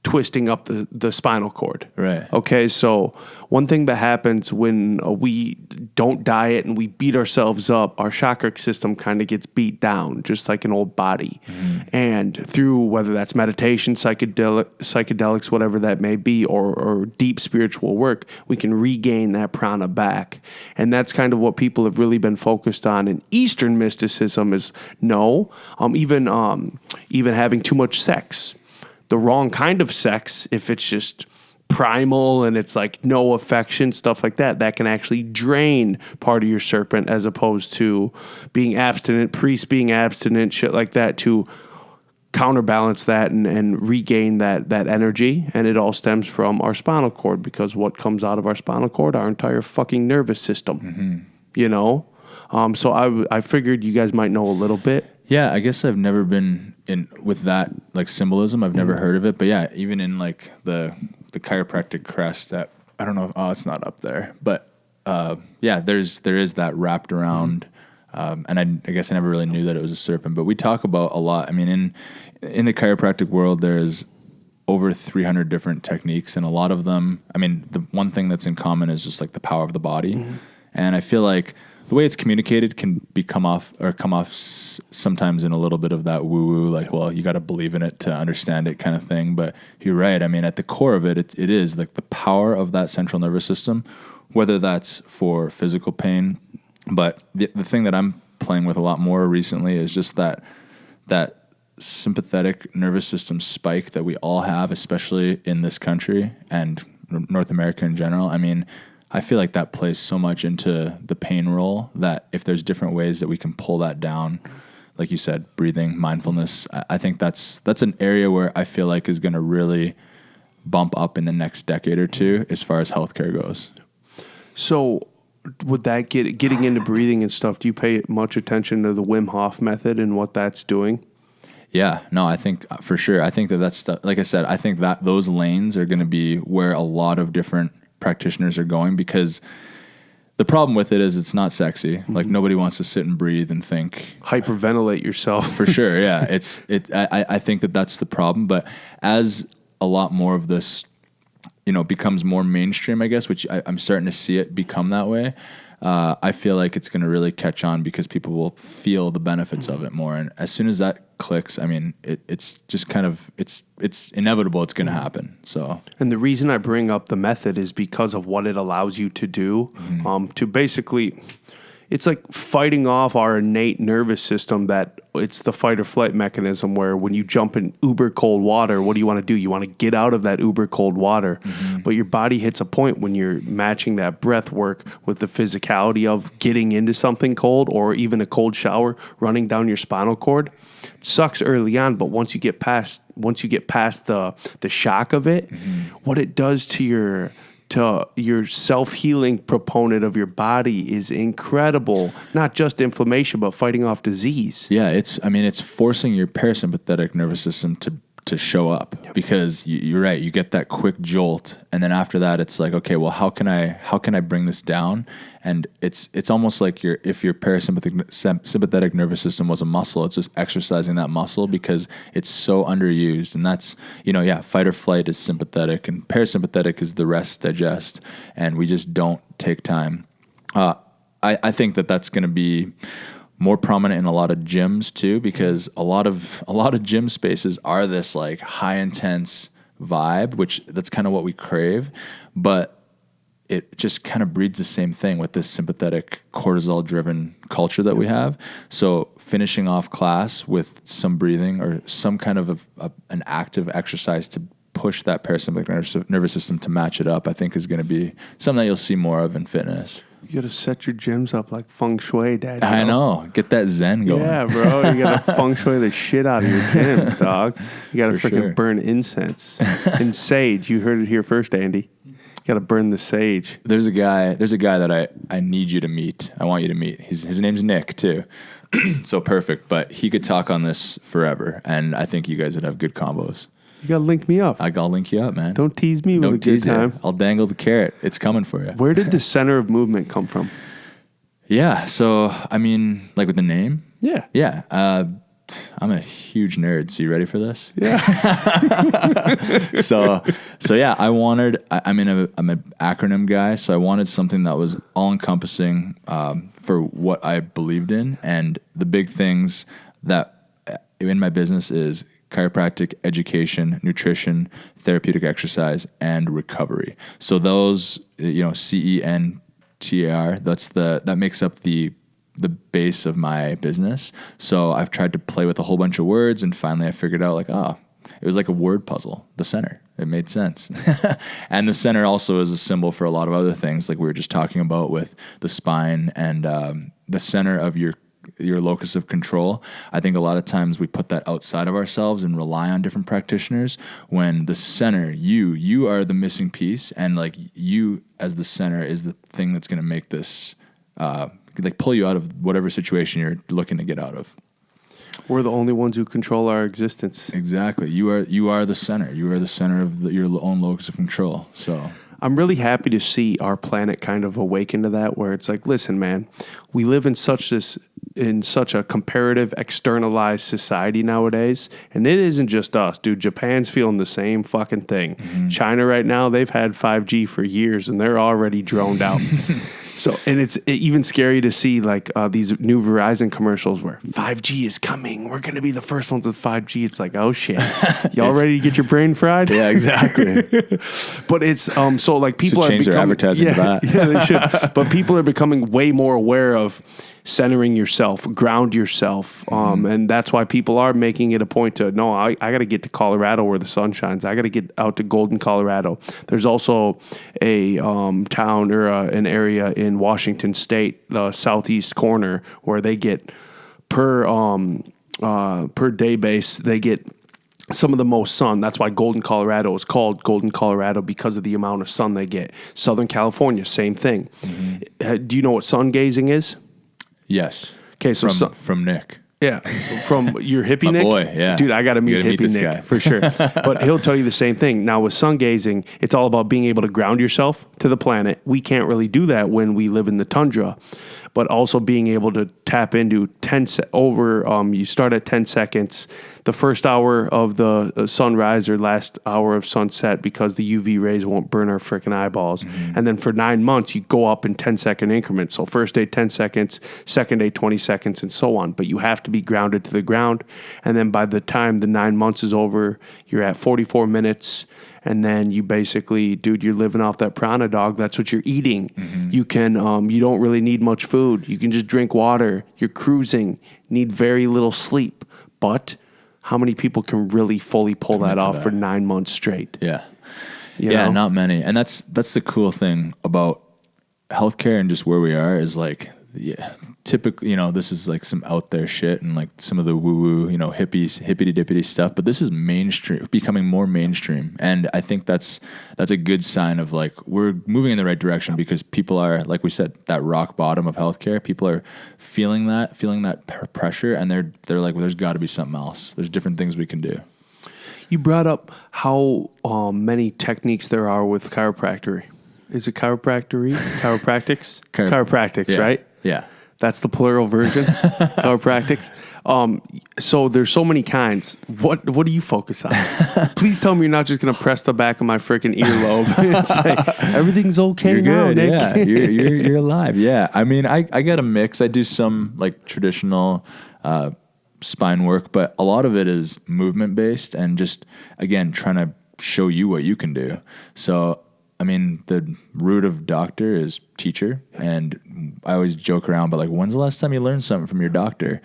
twisting up the spinal cord.
Right.
Okay, so one thing that happens when we don't diet and we beat ourselves up, our chakra system kind of gets beat down, just like an old body. Mm-hmm. And through whether that's meditation, psychedelics, whatever that may be, or deep spiritual work, we can regain that prana back. And that's kind of what people have really been focused on in Eastern mysticism is even having too much sex. The wrong kind of sex, if it's just primal and it's like no affection, stuff like that can actually drain part of your serpent as opposed to being abstinent, priests being abstinent, shit like that to counterbalance that and regain that energy. And it all stems from our spinal cord because what comes out of our spinal cord, our entire fucking nervous system, So I figured you guys might know a little bit.
Yeah, I guess I've never been in with that like symbolism. I've never heard of it, but yeah, even in like the chiropractic crest that I don't know. Oh, it's not up there, but there is that wrapped around, and I guess I never really knew that it was a serpent. But we talk about a lot. I mean, in the chiropractic world, there's over 300 different techniques, and a lot of them. I mean, the one thing that's in common is just like the power of the body, and I feel like the way it's communicated can come off sometimes in a little bit of that woo-woo, like, well, you got to believe in it to understand it kind of thing. But you're right. I mean, at the core of it is like the power of that central nervous system, whether that's for physical pain. But the thing that I'm playing with a lot more recently is just that sympathetic nervous system spike that we all have, especially in this country and North America in general. I mean, I feel like that plays so much into the pain role that if there's different ways that we can pull that down, like you said, breathing, mindfulness, I think that's an area where I feel like is going to really bump up in the next decade or two as far as healthcare goes.
So would that getting into breathing and stuff, do you pay much attention to the Wim Hof method and what that's doing?
Yeah, no, I think for sure. I think that's stuff, like I said, I think that those lanes are going to be where a lot of different practitioners are going, because the problem with it is it's not sexy. Mm-hmm. Like nobody wants to sit and breathe and think,
hyperventilate yourself.
For sure, yeah. I think that's the problem. But as a lot more of this, becomes more mainstream, I guess, which I'm starting to see it become that way. I feel like it's going to really catch on because people will feel the benefits of it more. And as soon as that clicks, I mean, it's just kind of, it's inevitable. It's going to happen. So,
and the reason I bring up the method is because of what it allows you to do, to basically, it's like fighting off our innate nervous system. That it's the fight or flight mechanism where when you jump in uber cold water, what do you want to do? You want to get out of that uber cold water. But your body hits a point when you're matching that breath work with the physicality of getting into something cold, or even a cold shower running down your spinal cord. It sucks early on, but once you get past the shock of it, what it does to your self-healing proponent of your body is incredible. Not just inflammation, but fighting off disease.
Yeah, it's forcing your parasympathetic nervous system to show up, because you're right. You get that quick jolt, and then after that, it's like, okay, well, how can I bring this down? And it's almost like if your sympathetic nervous system was a muscle, it's just exercising that muscle because it's so underused. And that's, fight or flight is sympathetic, and parasympathetic is the rest, digest, and we just don't take time. I think that's going to be more prominent in a lot of gyms too, because a lot of gym spaces are this like high intense vibe, which that's kind of what we crave, but it just kind of breeds the same thing with this sympathetic cortisol driven culture that we have. So finishing off class with some breathing or some kind of an active exercise to push that parasympathetic nervous system to match it up, I think is going to be something that you'll see more of in fitness.
You got to set your gyms up like feng shui, Dad.
I know. Get that zen going.
Yeah, bro. You got to feng shui the shit out of your gyms, dog. You got to freaking burn incense and sage. You heard it here first, Andy. You got to burn the sage.
There's a guy that I need you to meet. I want you to meet. His name's Nick too. So perfect. But he could talk on this forever, and I think you guys would have good combos.
You got to link me up.
I'll link you up, man.
Don't tease me with a good time.
I'll dangle the carrot. It's coming for you.
Where did the center of movement come from?
Yeah. So, I mean, like with the name?
Yeah.
Yeah. I'm a huge nerd. So you ready for this?
Yeah.
So yeah, I'm an acronym guy. So I wanted something that was all encompassing, for what I believed in. And the big things that in my business is chiropractic, education, nutrition, therapeutic exercise, and recovery. So those, CENTAR, that makes up the base of my business. So I've tried to play with a whole bunch of words, and finally I figured out it was like a word puzzle, the center. It made sense. And the center also is a symbol for a lot of other things, like we were just talking about with the spine and the center of your locus of control. I think a lot of times we put that outside of ourselves and rely on different practitioners, when the center, you are the missing piece, and like you as the center is the thing that's going to make this pull you out of whatever situation you're looking to get out of.
We're the only ones who control our existence.
Exactly. You are the center. You are the center of your own locus of control. So
I'm really happy to see our planet kind of awaken to that, where it's like, listen, man, we live in such a comparative, externalized society nowadays, and it isn't just us, dude. Japan's feeling the same fucking thing. Mm-hmm. China right now, they've had 5G for years, and they're already droned out. So, and it's even scary to see these new Verizon commercials where 5G is coming. We're going to be the first ones with 5G. It's like, oh shit, y'all ready to get your brain fried?
Yeah, exactly.
But it's so like people
should change their advertising to that.
Yeah, they should. But people are becoming way more aware of centering yourself, ground yourself, and that's why people are making it a point to I got to get to Colorado where the sun shines. I got to get out to Golden, Colorado. There's also a town or an area in Washington State, the southeast corner, where they get per day base, they get some of the most sun. That's why Golden, Colorado is called Golden, Colorado, because of the amount of sun they get. Southern California, same thing. Mm-hmm. Do you know what sungazing is?
Yes.
Okay, so
from Nick.
Yeah, from your hippie Nick.
Boy, yeah.
Dude, I got to meet hippie Nick
guy.
for sure. But he'll tell you the same thing. Now with sungazing, it's all about being able to ground yourself to the planet. We can't really do that when we live in the tundra, but also being able to tap into you start at 10 seconds, the first hour of the sunrise or last hour of sunset, because the UV rays won't burn our freaking eyeballs. Mm-hmm. And then for 9 months, you go up in 10-second increments. So first day, 10 seconds, second day, 20 seconds, and so on. But you have to to be grounded to the ground. And then by the time the 9 months is over, you're at 44 minutes. And then you basically, dude, you're living off that piranha dog. That's what you're eating. You can, you don't really need much food. You can just drink water. You're cruising. Need very little sleep. But how many people can really fully pull that off for 9 months straight?
Yeah.
You know?
Not many. And that's the cool thing about healthcare and just where we are is like, typically, this is like some out there shit and like some of the woo-woo, hippity-dippity stuff, but this is mainstream, becoming more mainstream. And I think that's a good sign of like, we're moving in the right direction because people are, like we said, that rock bottom of healthcare. People are feeling that pressure, and they're like, well, there's got to be something else. There's different things we can do.
You brought up how many techniques there are with chiropractic. Is it chiropractic? Chiropractics? Chiropractics, right?
Yeah.
That's the plural version. Chiropractics. So there's so many kinds. What do you focus on?6Please tell me you're not just going to press the back of my freaking earlobe and say, everything's okay
You're
now,
good,
Nick.
yeah. You're alive. Yeah. I mean, I got a mix. I do some like traditional spine work, but a lot of it is movement based and just, again, trying to show you what you can do. So, I mean, the root of doctor is teacher, and I always joke around, but like, when's the last time you learned something from your doctor?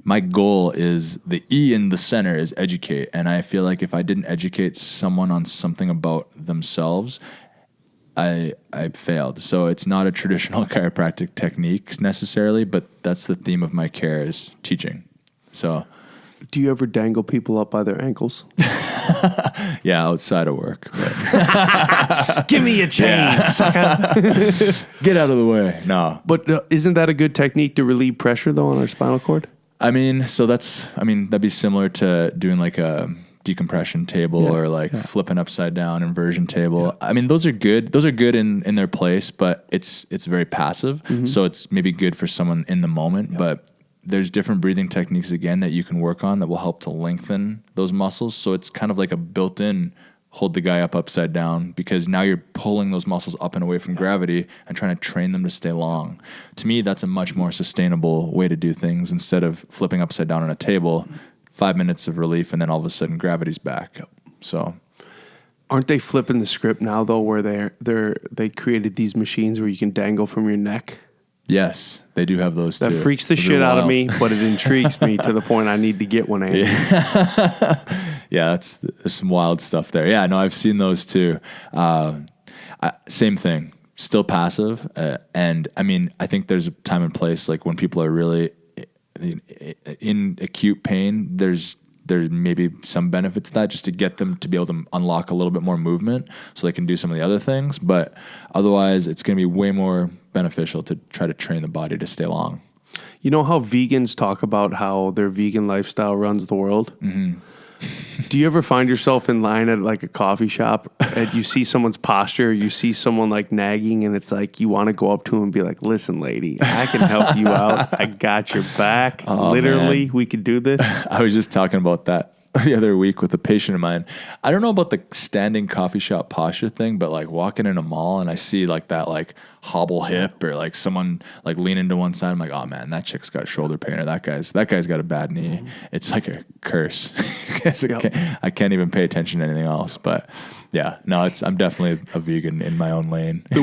My goal is the E in the center is educate, and I feel like if I didn't educate someone on something about themselves, I failed. So it's not a traditional chiropractic technique necessarily, but that's the theme of my care is teaching. So,
Do you ever dangle people up by their ankles?
yeah, outside of work.
Give me a change, sucker.
Get out of the way. No.
But isn't that a good technique to relieve pressure, though, on our spinal cord?
I mean, that'd be similar to doing like a decompression table or like flipping upside down inversion table. Yeah. I mean, those are good. Those are good in their place, but it's very passive. Mm-hmm. So it's maybe good for someone in the moment, but there's different breathing techniques again that you can work on that will help to lengthen those muscles. So it's kind of like a built-in hold the guy up upside down, because now you're pulling those muscles up and away from gravity and trying to train them to stay long. To me, that's a much more sustainable way to do things instead of flipping upside down on a table, 5 minutes of relief, and then all of a sudden gravity's back. So
aren't they flipping the script now though, where they created these machines where you can dangle from your neck?
Yes, they do have those too.
That freaks the shit out of me, but it intrigues me to the point I need to get one. Andy.
Yeah, there's some wild stuff there. Yeah, no, I've seen those too. Same thing, still passive. And I mean, I think there's a time and place, like when people are really in acute pain, there's maybe some benefit to that, just to get them to be able to unlock a little bit more movement so they can do some of the other things. But otherwise, it's going to be way more beneficial to try to train the body to stay long.
You know how vegans talk about how their vegan lifestyle runs the world? Mm-hmm. Do you ever find yourself in line at like a coffee shop and you see someone's posture, you see someone like nagging, and it's like you want to go up to him and be like, listen, lady, I can help you out. I got your back. Literally, man. We could do this.
I was just talking about that the other week with a patient of mine. I don't know about the standing coffee shop posture thing, but like walking in a mall and I see like that like hobble hip or like someone like leaning to one side, I'm like, oh man, that chick's got shoulder pain, or that guy's got a bad knee. Mm-hmm. It's like a curse. I can't even pay attention to anything else. But yeah, no, I'm definitely a vegan in my own lane.
The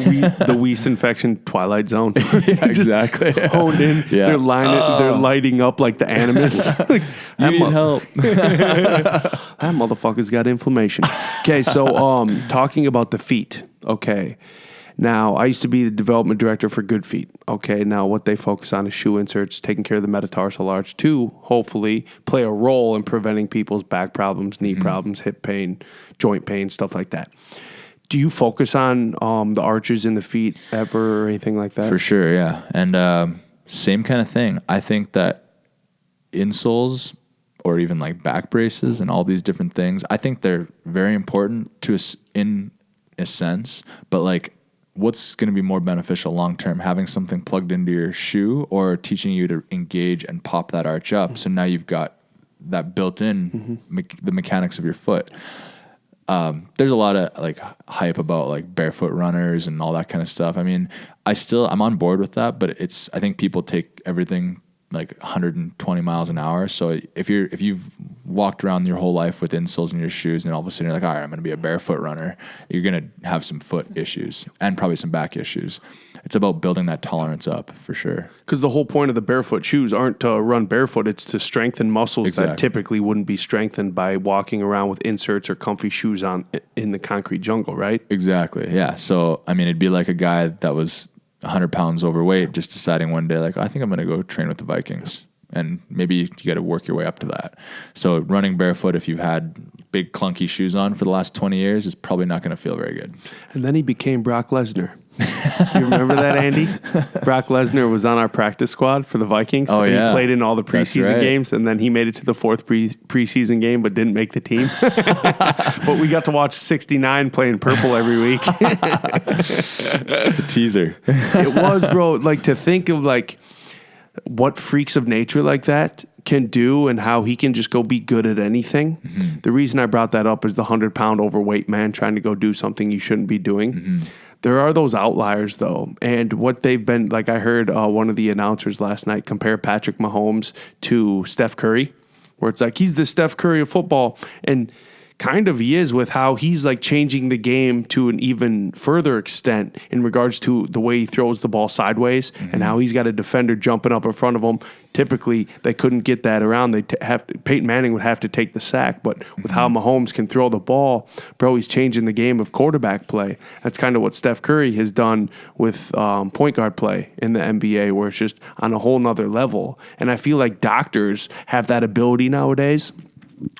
Wiest infection twilight zone.
Yeah, exactly.
Honed in. Yeah. They're lighting up like the animus. Like,
you need help.
That motherfucker's got inflammation. Okay, so talking about the feet. Okay. Now, I used to be the development director for Good Feet. Okay, now what they focus on is shoe inserts, taking care of the metatarsal arch to hopefully play a role in preventing people's back problems, knee problems, hip pain, joint pain, stuff like that. Do you focus on the arches in the feet ever or anything like that?
For sure, yeah. And same kind of thing. I think that insoles or even like back braces and all these different things, I think they're very important to us in a sense, but like, what's going to be more beneficial long-term, having something plugged into your shoe or teaching you to engage and pop that arch up? Mm-hmm. So now you've got that built in, the mechanics of your foot. There's a lot of like hype about like barefoot runners and all that kind of stuff. I mean, I'm on board with that, but I think people take everything like 120 miles an hour. So if you've walked around your whole life with insoles in your shoes and all of a sudden you're like, all right, I'm going to be a barefoot runner, you're going to have some foot issues and probably some back issues. It's about building that tolerance up for sure.
Because the whole point of the barefoot shoes aren't to run barefoot. It's to strengthen muscles that typically wouldn't be strengthened by walking around with inserts or comfy shoes on in the concrete jungle, right?
Exactly. Yeah. So, I mean, it'd be like a guy that was 100 pounds overweight just deciding one day, like, I think I'm going to go train with the Vikings. And maybe you got to work your way up to that. So running barefoot, if you've had big clunky shoes on for the last 20 years, is probably not going to feel very good.
And then he became Brock Lesnar. You remember that, Andy? Brock Lesnar was on our practice squad for the Vikings.
Oh, yeah.
He played in all the preseason games, and then he made it to the fourth preseason game but didn't make the team. But we got to watch 69 playing purple every week.
Just a teaser.
It was, bro. Like, to think of, like, what freaks of nature like that can do and how he can just go be good at anything. Mm-hmm. The reason I brought that up is the 100-pound overweight man trying to go do something you shouldn't be doing. Mm-hmm. There are those outliers, though. And what they've been, like I heard one of the announcers last night compare Patrick Mahomes to Steph Curry, where it's like, he's the Steph Curry of football. And kind of he is, with how he's like changing the game to an even further extent in regards to the way he throws the ball sideways, mm-hmm. and how he's got a defender jumping up in front of him. Typically, they couldn't get that around. Peyton Manning would have to take the sack, but with mm-hmm. how Mahomes can throw the ball, bro, he's changing the game of quarterback play. That's kind of what Steph Curry has done with point guard play in the NBA, where it's just on a whole nother level. And I feel like doctors have that ability nowadays,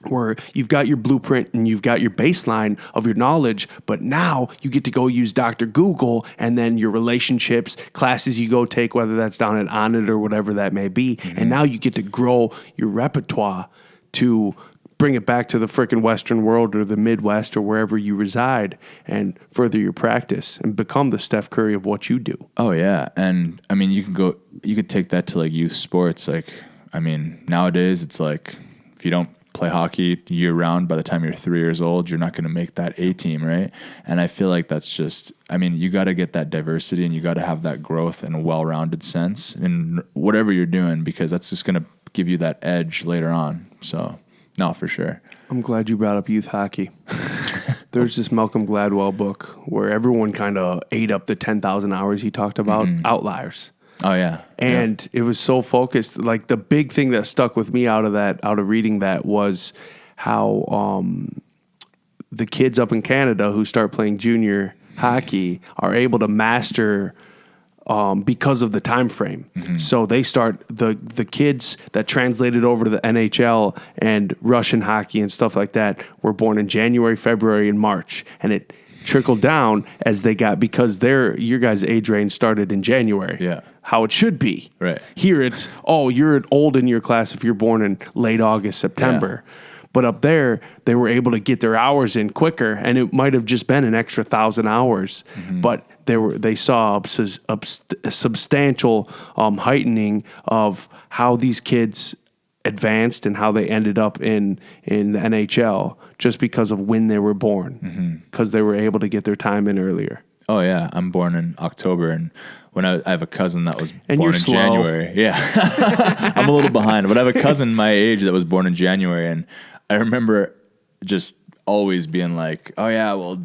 where you've got your blueprint and you've got your baseline of your knowledge, but now you get to go use Dr. Google, and then your relationships, classes you go take, whether that's down at Onnit or whatever that may be, mm-hmm. and now you get to grow your repertoire to bring it back to the freaking Western world or the Midwest or wherever you reside, and further your practice and become the Steph Curry of what you do.
Oh yeah. And I mean, you could take that to like youth sports. Like, I mean, nowadays it's like, if you don't play hockey year round, by the time you're 3 years old, you're not going to make that A team, right? And I feel like that's just, I mean, you got to get that diversity and you got to have that growth and a well-rounded sense in whatever you're doing, because that's just going to give you that edge later on. So, no, for sure.
I'm glad you brought up youth hockey. There's this Malcolm Gladwell book where everyone kind of ate up the 10,000 hours he talked about, mm-hmm. outliers.
Oh yeah.
And it was so focused. Like, the big thing that stuck with me out of reading that was how the kids up in Canada who start playing junior hockey are able to master because of the time frame. Mm-hmm. So they start the kids that translated over to the NHL and Russian hockey and stuff like that were born in January, February, and March, and it trickled down as they got, because your guys' age range started in January.
Yeah.
How it should be.
Right.
Here it's, you're old in your class if you're born in late August, September. Yeah. But up there, they were able to get their hours in quicker, and it might have just been an extra 1,000 hours. Mm-hmm. But they saw a substantial heightening of how these kids advanced and how they ended up in the NHL just because of when they were born, because they were able to get their time in earlier.
Oh yeah, I'm born in October, and when I have a cousin that was born in
slow.
January. Yeah, I'm a little behind, but I have a cousin my age that was born in January, and I remember just always being like, "Oh yeah, well,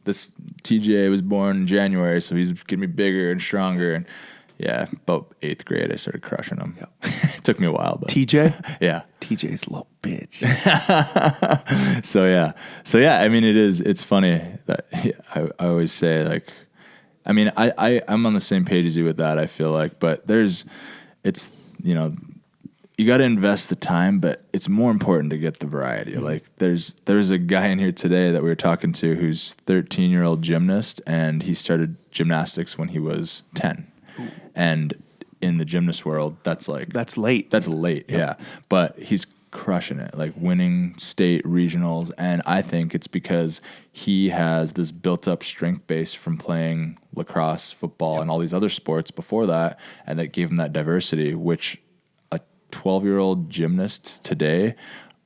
this TJ was born in January, so he's gonna be bigger and stronger." And yeah, about 8th grade, I started crushing him. Yep. It took me a while, but
TJ,
yeah,
TJ's a little bitch.
So yeah, I mean, it's funny that I always say, like, I mean, I'm on the same page as you with that, I feel like, but you got to invest the time, but it's more important to get the variety. Mm-hmm. Like there's a guy in here today that we were talking to who's 13-year-old gymnast, and he started gymnastics when he was 10. Ooh. And in the gymnast world, that's late. That's late, yep. Yeah. But he's crushing it, like winning state regionals, and I think it's because he has this built-up strength base from playing lacrosse, football, yep. and all these other sports before that, and that gave him that diversity, which 12-year-old gymnast today,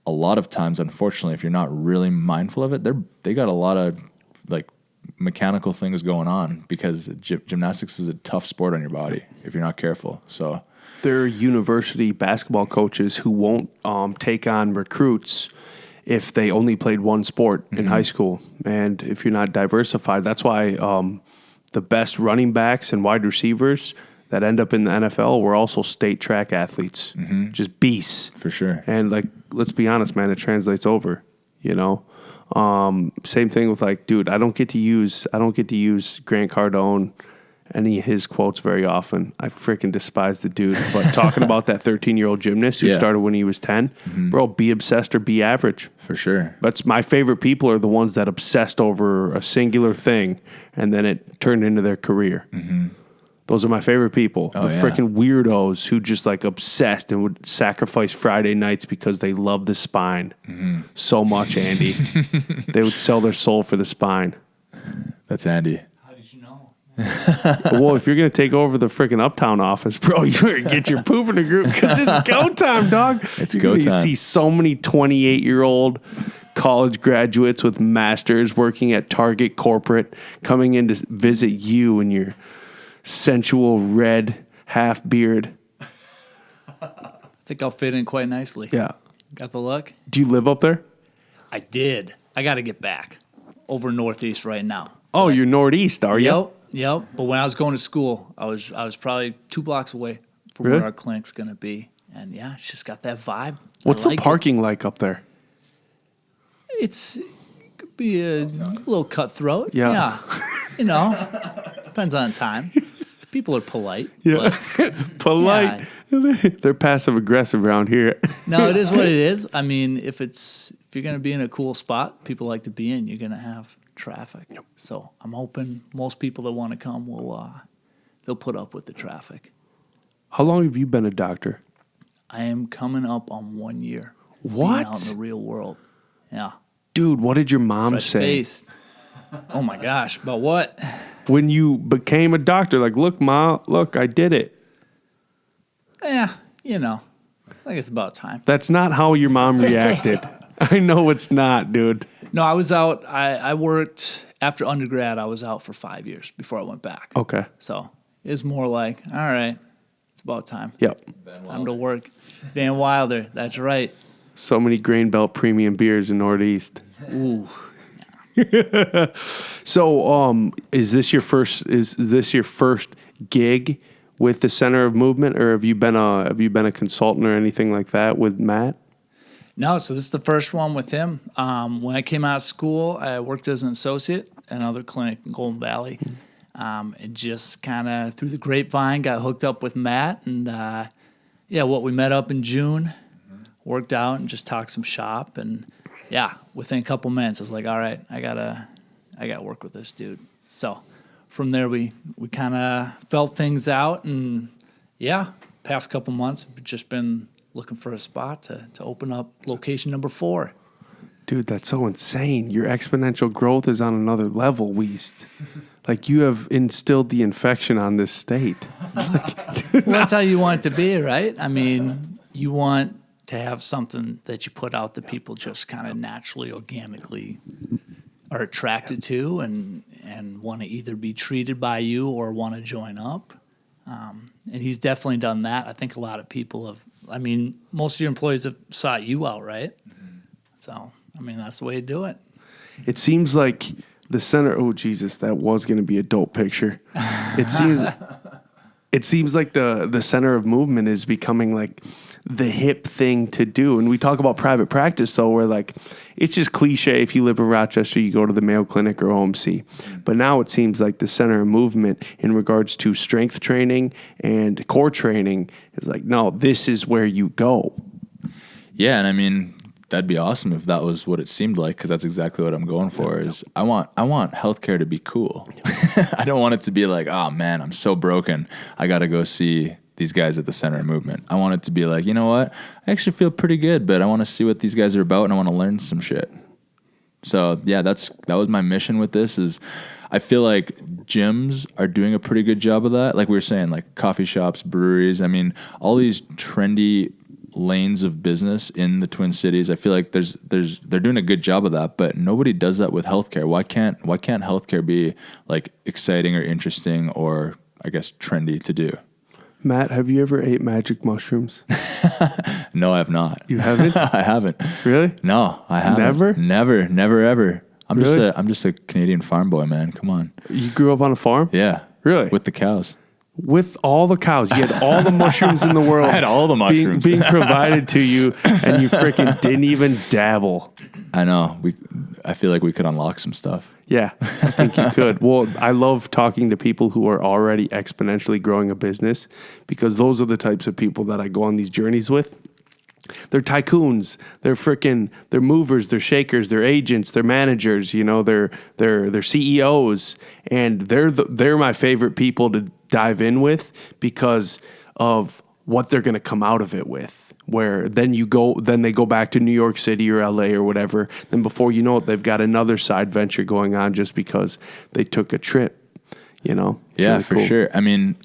a lot of times, unfortunately, if you're not really mindful of it, they got a lot of like mechanical things going on because gymnastics is a tough sport on your body if you're not careful. So
there are university basketball coaches who won't take on recruits if they only played one sport in high school. And if you're not diversified, that's why the best running backs and wide receivers that end up in the NFL were also state track athletes, just beasts.
for sure.
And like, let's be honest, man, it translates over, you know? Same thing with like, dude, I don't get to use Grant Cardone, any of his quotes very often. I freaking despise the dude. But talking about that 13-year-old gymnast who started when he was 10, bro, be obsessed or be average.
For sure.
That's my favorite people are the ones that obsessed over a singular thing and then it turned into their career. Those are my favorite people. The freaking weirdos who just like obsessed and would sacrifice Friday nights because they love the spine so much, Andy. They would sell their soul for the spine.
That's Andy.
How did you know?
Well, if you're going to take over the freaking Uptown office, bro, you better get your poop in the group because it's go time, dog.
It's
You're
go
gonna
time.
see so many 28-year-old college graduates with masters working at Target corporate coming in to visit you and your sensual red half beard.
I think I'll fit in quite nicely.
Yeah.
Got the look?
Do you live up there?
I did. I got to get back over Northeast right now.
Oh, you're Northeast, are you?
Yep. But when I was going to school, I was probably 2 blocks away from
Really?
where our clinic's going to be. And yeah, it's just got that vibe.
What's
I like
the parking like up there?
It could be a little cutthroat.
Yeah.
You know, depends on the time. People are polite. But
Polite. They're passive aggressive around here.
no, it is what it is. I mean, if you're going to be in a cool spot, people like to be in, you're going to have traffic. So I'm hoping most people that want to come they'll put up with the traffic.
How long have you been a doctor?
I am coming up on 1 year.
What?
Being out in the real world. Yeah.
Dude, what did your mom
Fresh
say?
face. Oh my gosh. About what?
When you became a doctor, like, look, Ma, look, I did it.
Yeah, you know. I think it's about time.
That's not how your mom reacted. I know it's not, dude.
No, I was out. I worked after undergrad. I was out for 5 years before I went back.
Okay.
So it's more like, all right, it's about time.
Yep.
Time to work. Van Wilder. That's right.
So many Grain Belt premium beers in Northeast.
Ooh.
So, is this your first gig with the Center of Movement, or have you been a consultant or anything like that with Matt?
No, so this is the first one with him. When I came out of school, I worked as an associate at another clinic in Golden Valley. And just kind of through the grapevine got hooked up with Matt. And, we met up in June, worked out and just talked some shop. And, within a couple minutes, I was like, all right, I gotta work with this dude. So from there, we kind of felt things out. And, past couple months, we've just been looking for a spot to open up location number 4.
Dude, that's so insane. Your exponential growth is on another level, Wiest. Like, you have instilled the infection on this state.
Well, that's how you want it to be, right? I mean, you want to have something that you put out that people just kind of naturally, organically are attracted to and want to either be treated by you or want to join up. And he's definitely done that. I think a lot of people most of your employees have sought you out, right? So, that's the way to do it.
It seems like the center. Oh Jesus, that was going to be a dope picture. It seems like the center of movement is becoming like the hip thing to do. And we talk about private practice though, where like it's just cliche. If you live in Rochester, you go to the Mayo Clinic or OMC. But now it seems like the center of movement in regards to strength training and core training is like, no, this is where you go.
Yeah, and that'd be awesome if that was what it seemed like, because that's exactly what I'm going for. Is I want healthcare to be cool. I don't want it to be like, oh man, I'm so broken, I got to go see these guys at the Center of Movement. I want it to be like, you know what, I actually feel pretty good, but I want to see what these guys are about and I want to learn some shit. So yeah, that was my mission with this. Is I feel like gyms are doing a pretty good job of that. Like we were saying, like coffee shops, breweries. All these trendy lanes of business in the Twin Cities. I feel like they're doing a good job of that, but nobody does that with healthcare. Why can't healthcare be like exciting or interesting or I guess trendy to do?
Matt, have you ever ate magic mushrooms?
No, I have not.
You haven't?
I haven't.
Really?
No, I haven't. Never, ever. I'm just a Canadian farm boy, man. Come on.
You grew up on a farm?
Yeah.
Really?
With the cows.
With all the cows. You had all the mushrooms in the world.
I had all the mushrooms.
Being provided to you, and you freaking didn't even dabble.
I know. I feel like we could unlock some stuff.
Yeah, I think you could. Well, I love talking to people who are already exponentially growing a business because those are the types of people that I go on these journeys with. They're tycoons. They're movers. They're shakers. They're agents. They're managers. You know, they're CEOs, and they're my favorite people to dive in with because of what they're going to come out of it with. Where then they go back to New York City or LA or whatever. Then before you know it, they've got another side venture going on just because they took a trip. You know? It's
yeah,
really
for
cool.
sure. I mean,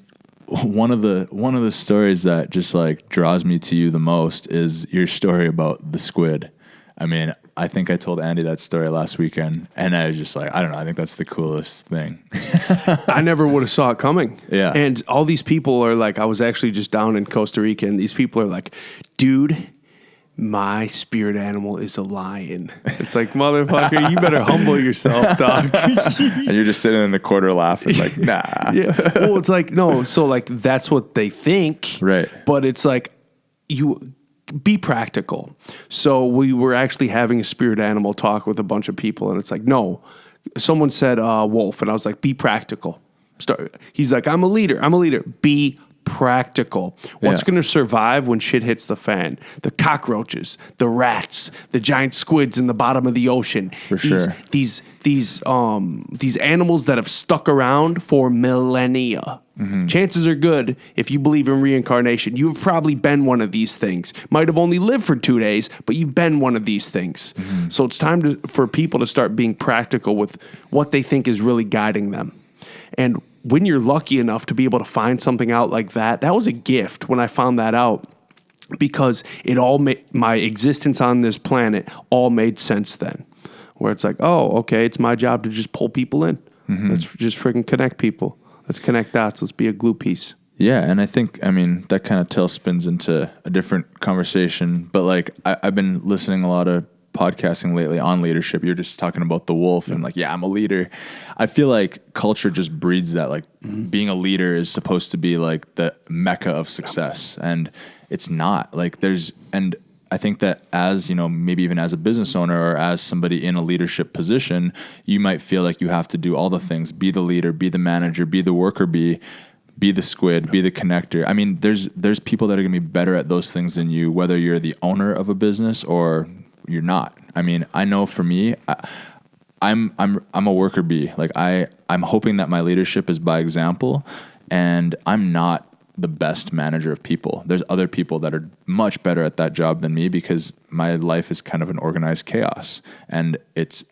one of the stories that just like draws me to you the most is your story about the squid. I mean, I think I told Andy that story last weekend, and I was just like, I don't know, I think that's the coolest thing.
I never would have saw it coming.
Yeah.
And all these people are like, I was actually just down in Costa Rica, and these people are like, dude, my spirit animal is a lion. It's like, motherfucker, you better humble yourself, dog.
And you're just sitting in the corner laughing like, nah.
Yeah. Well, it's like, no. So like, that's what they think.
Right.
But it's like, you be practical. So we were actually having a spirit animal talk with a bunch of people, and it's like, no. Someone said wolf, and I was like, be practical. He's like, I'm a leader. Be practical. What's going to survive when shit hits the fan? The cockroaches, the rats, the giant squids in the bottom of the ocean.
For sure.
These animals that have stuck around for millennia. Mm-hmm. Chances are good, if you believe in reincarnation, you've probably been one of these things. Might have only lived for 2 days, but you've been one of these things. Mm-hmm. So it's time for people to start being practical with what they think is really guiding them. And when you're lucky enough to be able to find something out like that, that was a gift when I found that out, because it all my existence on this planet all made sense then. Where it's like, oh, okay, it's my job to just pull people in. Mm-hmm. Let's just freaking connect people. Let's connect dots. Let's be a glue piece.
Yeah, and I think, I mean, that kind of tailspins into a different conversation. But like, I've been listening a lot of podcasting lately on leadership. You're just talking about the wolf and like, yeah, I'm a leader. I feel like culture just breeds that. Like, being a leader is supposed to be like the mecca of success, and it's not. Like, and I think that as, you know, maybe even as a business owner or as somebody in a leadership position, you might feel like you have to do all the things, be the leader, be the manager, be the worker, be the squid, be the connector. I mean, there's people that are going to be better at those things than you, whether you're the owner of a business or you're not. I mean, I know for me, I'm a worker bee. Like I'm hoping that my leadership is by example, and I'm not the best manager of people. There's other people that are much better at that job than me, because my life is kind of an organized chaos, and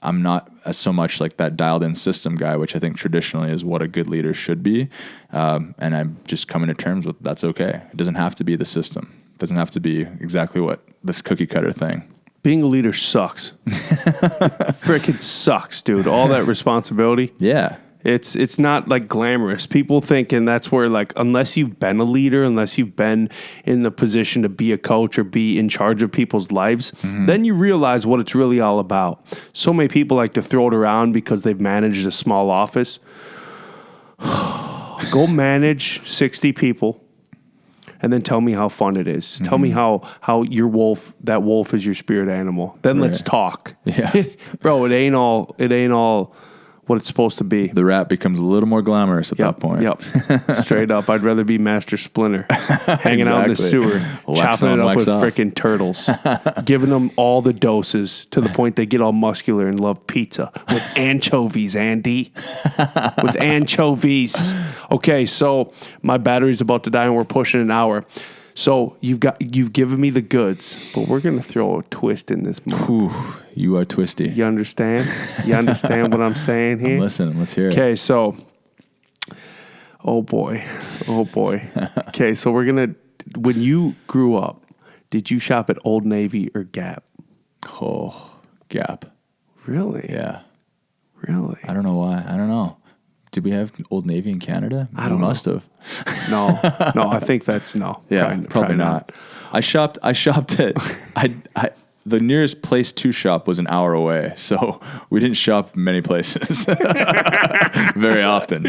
I'm not so much like that dialed in system guy, which I think traditionally is what a good leader should be. And I'm just coming to terms with that's okay. It doesn't have to be the system. It doesn't have to be exactly what this cookie cutter thing.
Being a leader sucks. Frickin' sucks, dude. All that responsibility.
Yeah.
It's not like glamorous. People think, and that's where, like, unless you've been a leader, unless you've been in the position to be a coach or be in charge of people's lives, then you realize what it's really all about. So many people like to throw it around because they've managed a small office. Go manage 60 people and then tell me how fun it is. Tell me how your wolf, that wolf is your spirit animal. Then let's talk.
Yeah.
Bro, it ain't all what it's supposed to be.
The rat becomes a little more glamorous at that point.
Yep. Straight up. I'd rather be Master Splinter, hanging out in the sewer, chopping it up with freaking turtles, giving them all the doses to the point they get all muscular and love pizza with anchovies, Andy. With anchovies. Okay, so my battery's about to die and we're pushing an hour. So you've given me the goods, but we're gonna throw a twist in this month.
Ooh, you are twisty.
You understand? You understand what I'm saying here?
I'm listening. Let's hear it.
Okay, so oh boy. Okay, so when you grew up, Did you shop at Old Navy or Gap?
Oh, Gap.
Really?
Yeah.
Really?
I don't know why. I don't know. Did we have Old Navy in Canada?
I don't
We
know.
must have.
No, I think that's no.
Yeah, probably not. I shopped at the nearest place to shop was an hour away, so we didn't shop many places very often.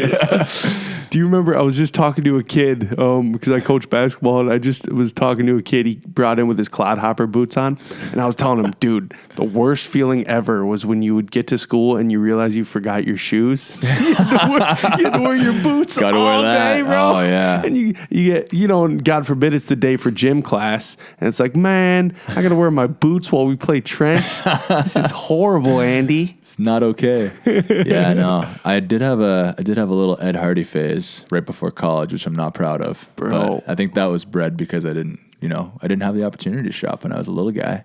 Do you remember I was just talking to a kid because I coach basketball, and I just was talking to a kid he brought in with his clodhopper boots on, and I was telling him, dude, the worst feeling ever was when you would get to school and you realize you forgot your shoes. So you had to wear your boots
Gotta
all
wear that.
day, bro.
Oh, yeah.
And you get, and God forbid it's the day for gym class, and it's like, man, I got to wear my boots while we play trench. This is horrible, Andy.
It's not okay. Yeah, no. I did have a little Ed Hardy phase right before college, which I'm not proud of.
Bro.
But I think that was bred because I didn't have the opportunity to shop when I was a little guy.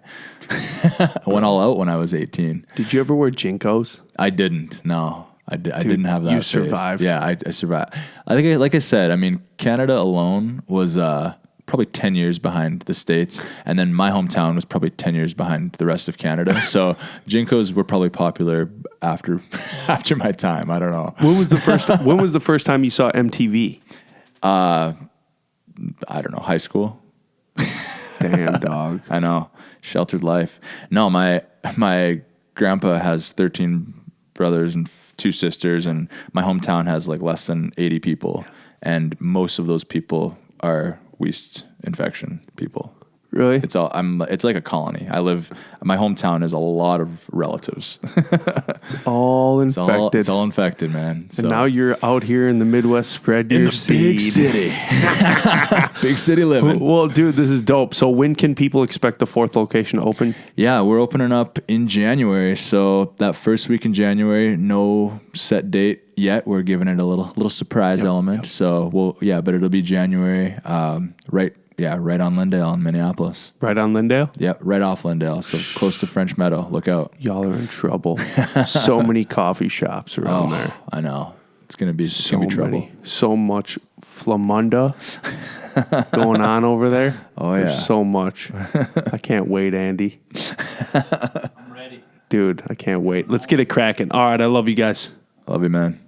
I went all out when I was 18.
Did you ever wear Jinkos?
I didn't. No. I didn't have that
you
phase.
survived.
Yeah, I survived. I think, like I said, I mean, Canada alone was probably 10 years behind the States, and then my hometown was probably 10 years behind the rest of Canada. So Jinkos were probably popular after my time. I don't know.
When was the first time you saw MTV?
I don't know, high school.
Damn, dog.
I know, sheltered life. No, my grandpa has 13 brothers and 2 sisters, and my hometown has like less than 80 people, and most of those people are Wiest infection people.
Really?
It's like a colony. My hometown is a lot of relatives.
It's all infected.
It's all infected, man. So.
And now you're out here in the Midwest, spread
in
your
the
seed.
big city. Big city living.
Well, dude, this is dope. So when can people expect the 4th location to open?
Yeah, we're opening up in January. So that first week in January, no set date yet. We're giving it a little surprise element. So but it'll be January, right on Lindale in Minneapolis.
Right on Lindale?
Yeah, right off Lindale. So close to French Meadow. Look out.
Y'all are in trouble. So many coffee shops around there.
I know. It's gonna be trouble.
So much flamunda going on over there.
Oh, yeah.
There's so much. I can't wait, Andy.
I'm ready.
Dude, I can't wait. Let's get it cracking. All right, I love you guys.
Love you, man.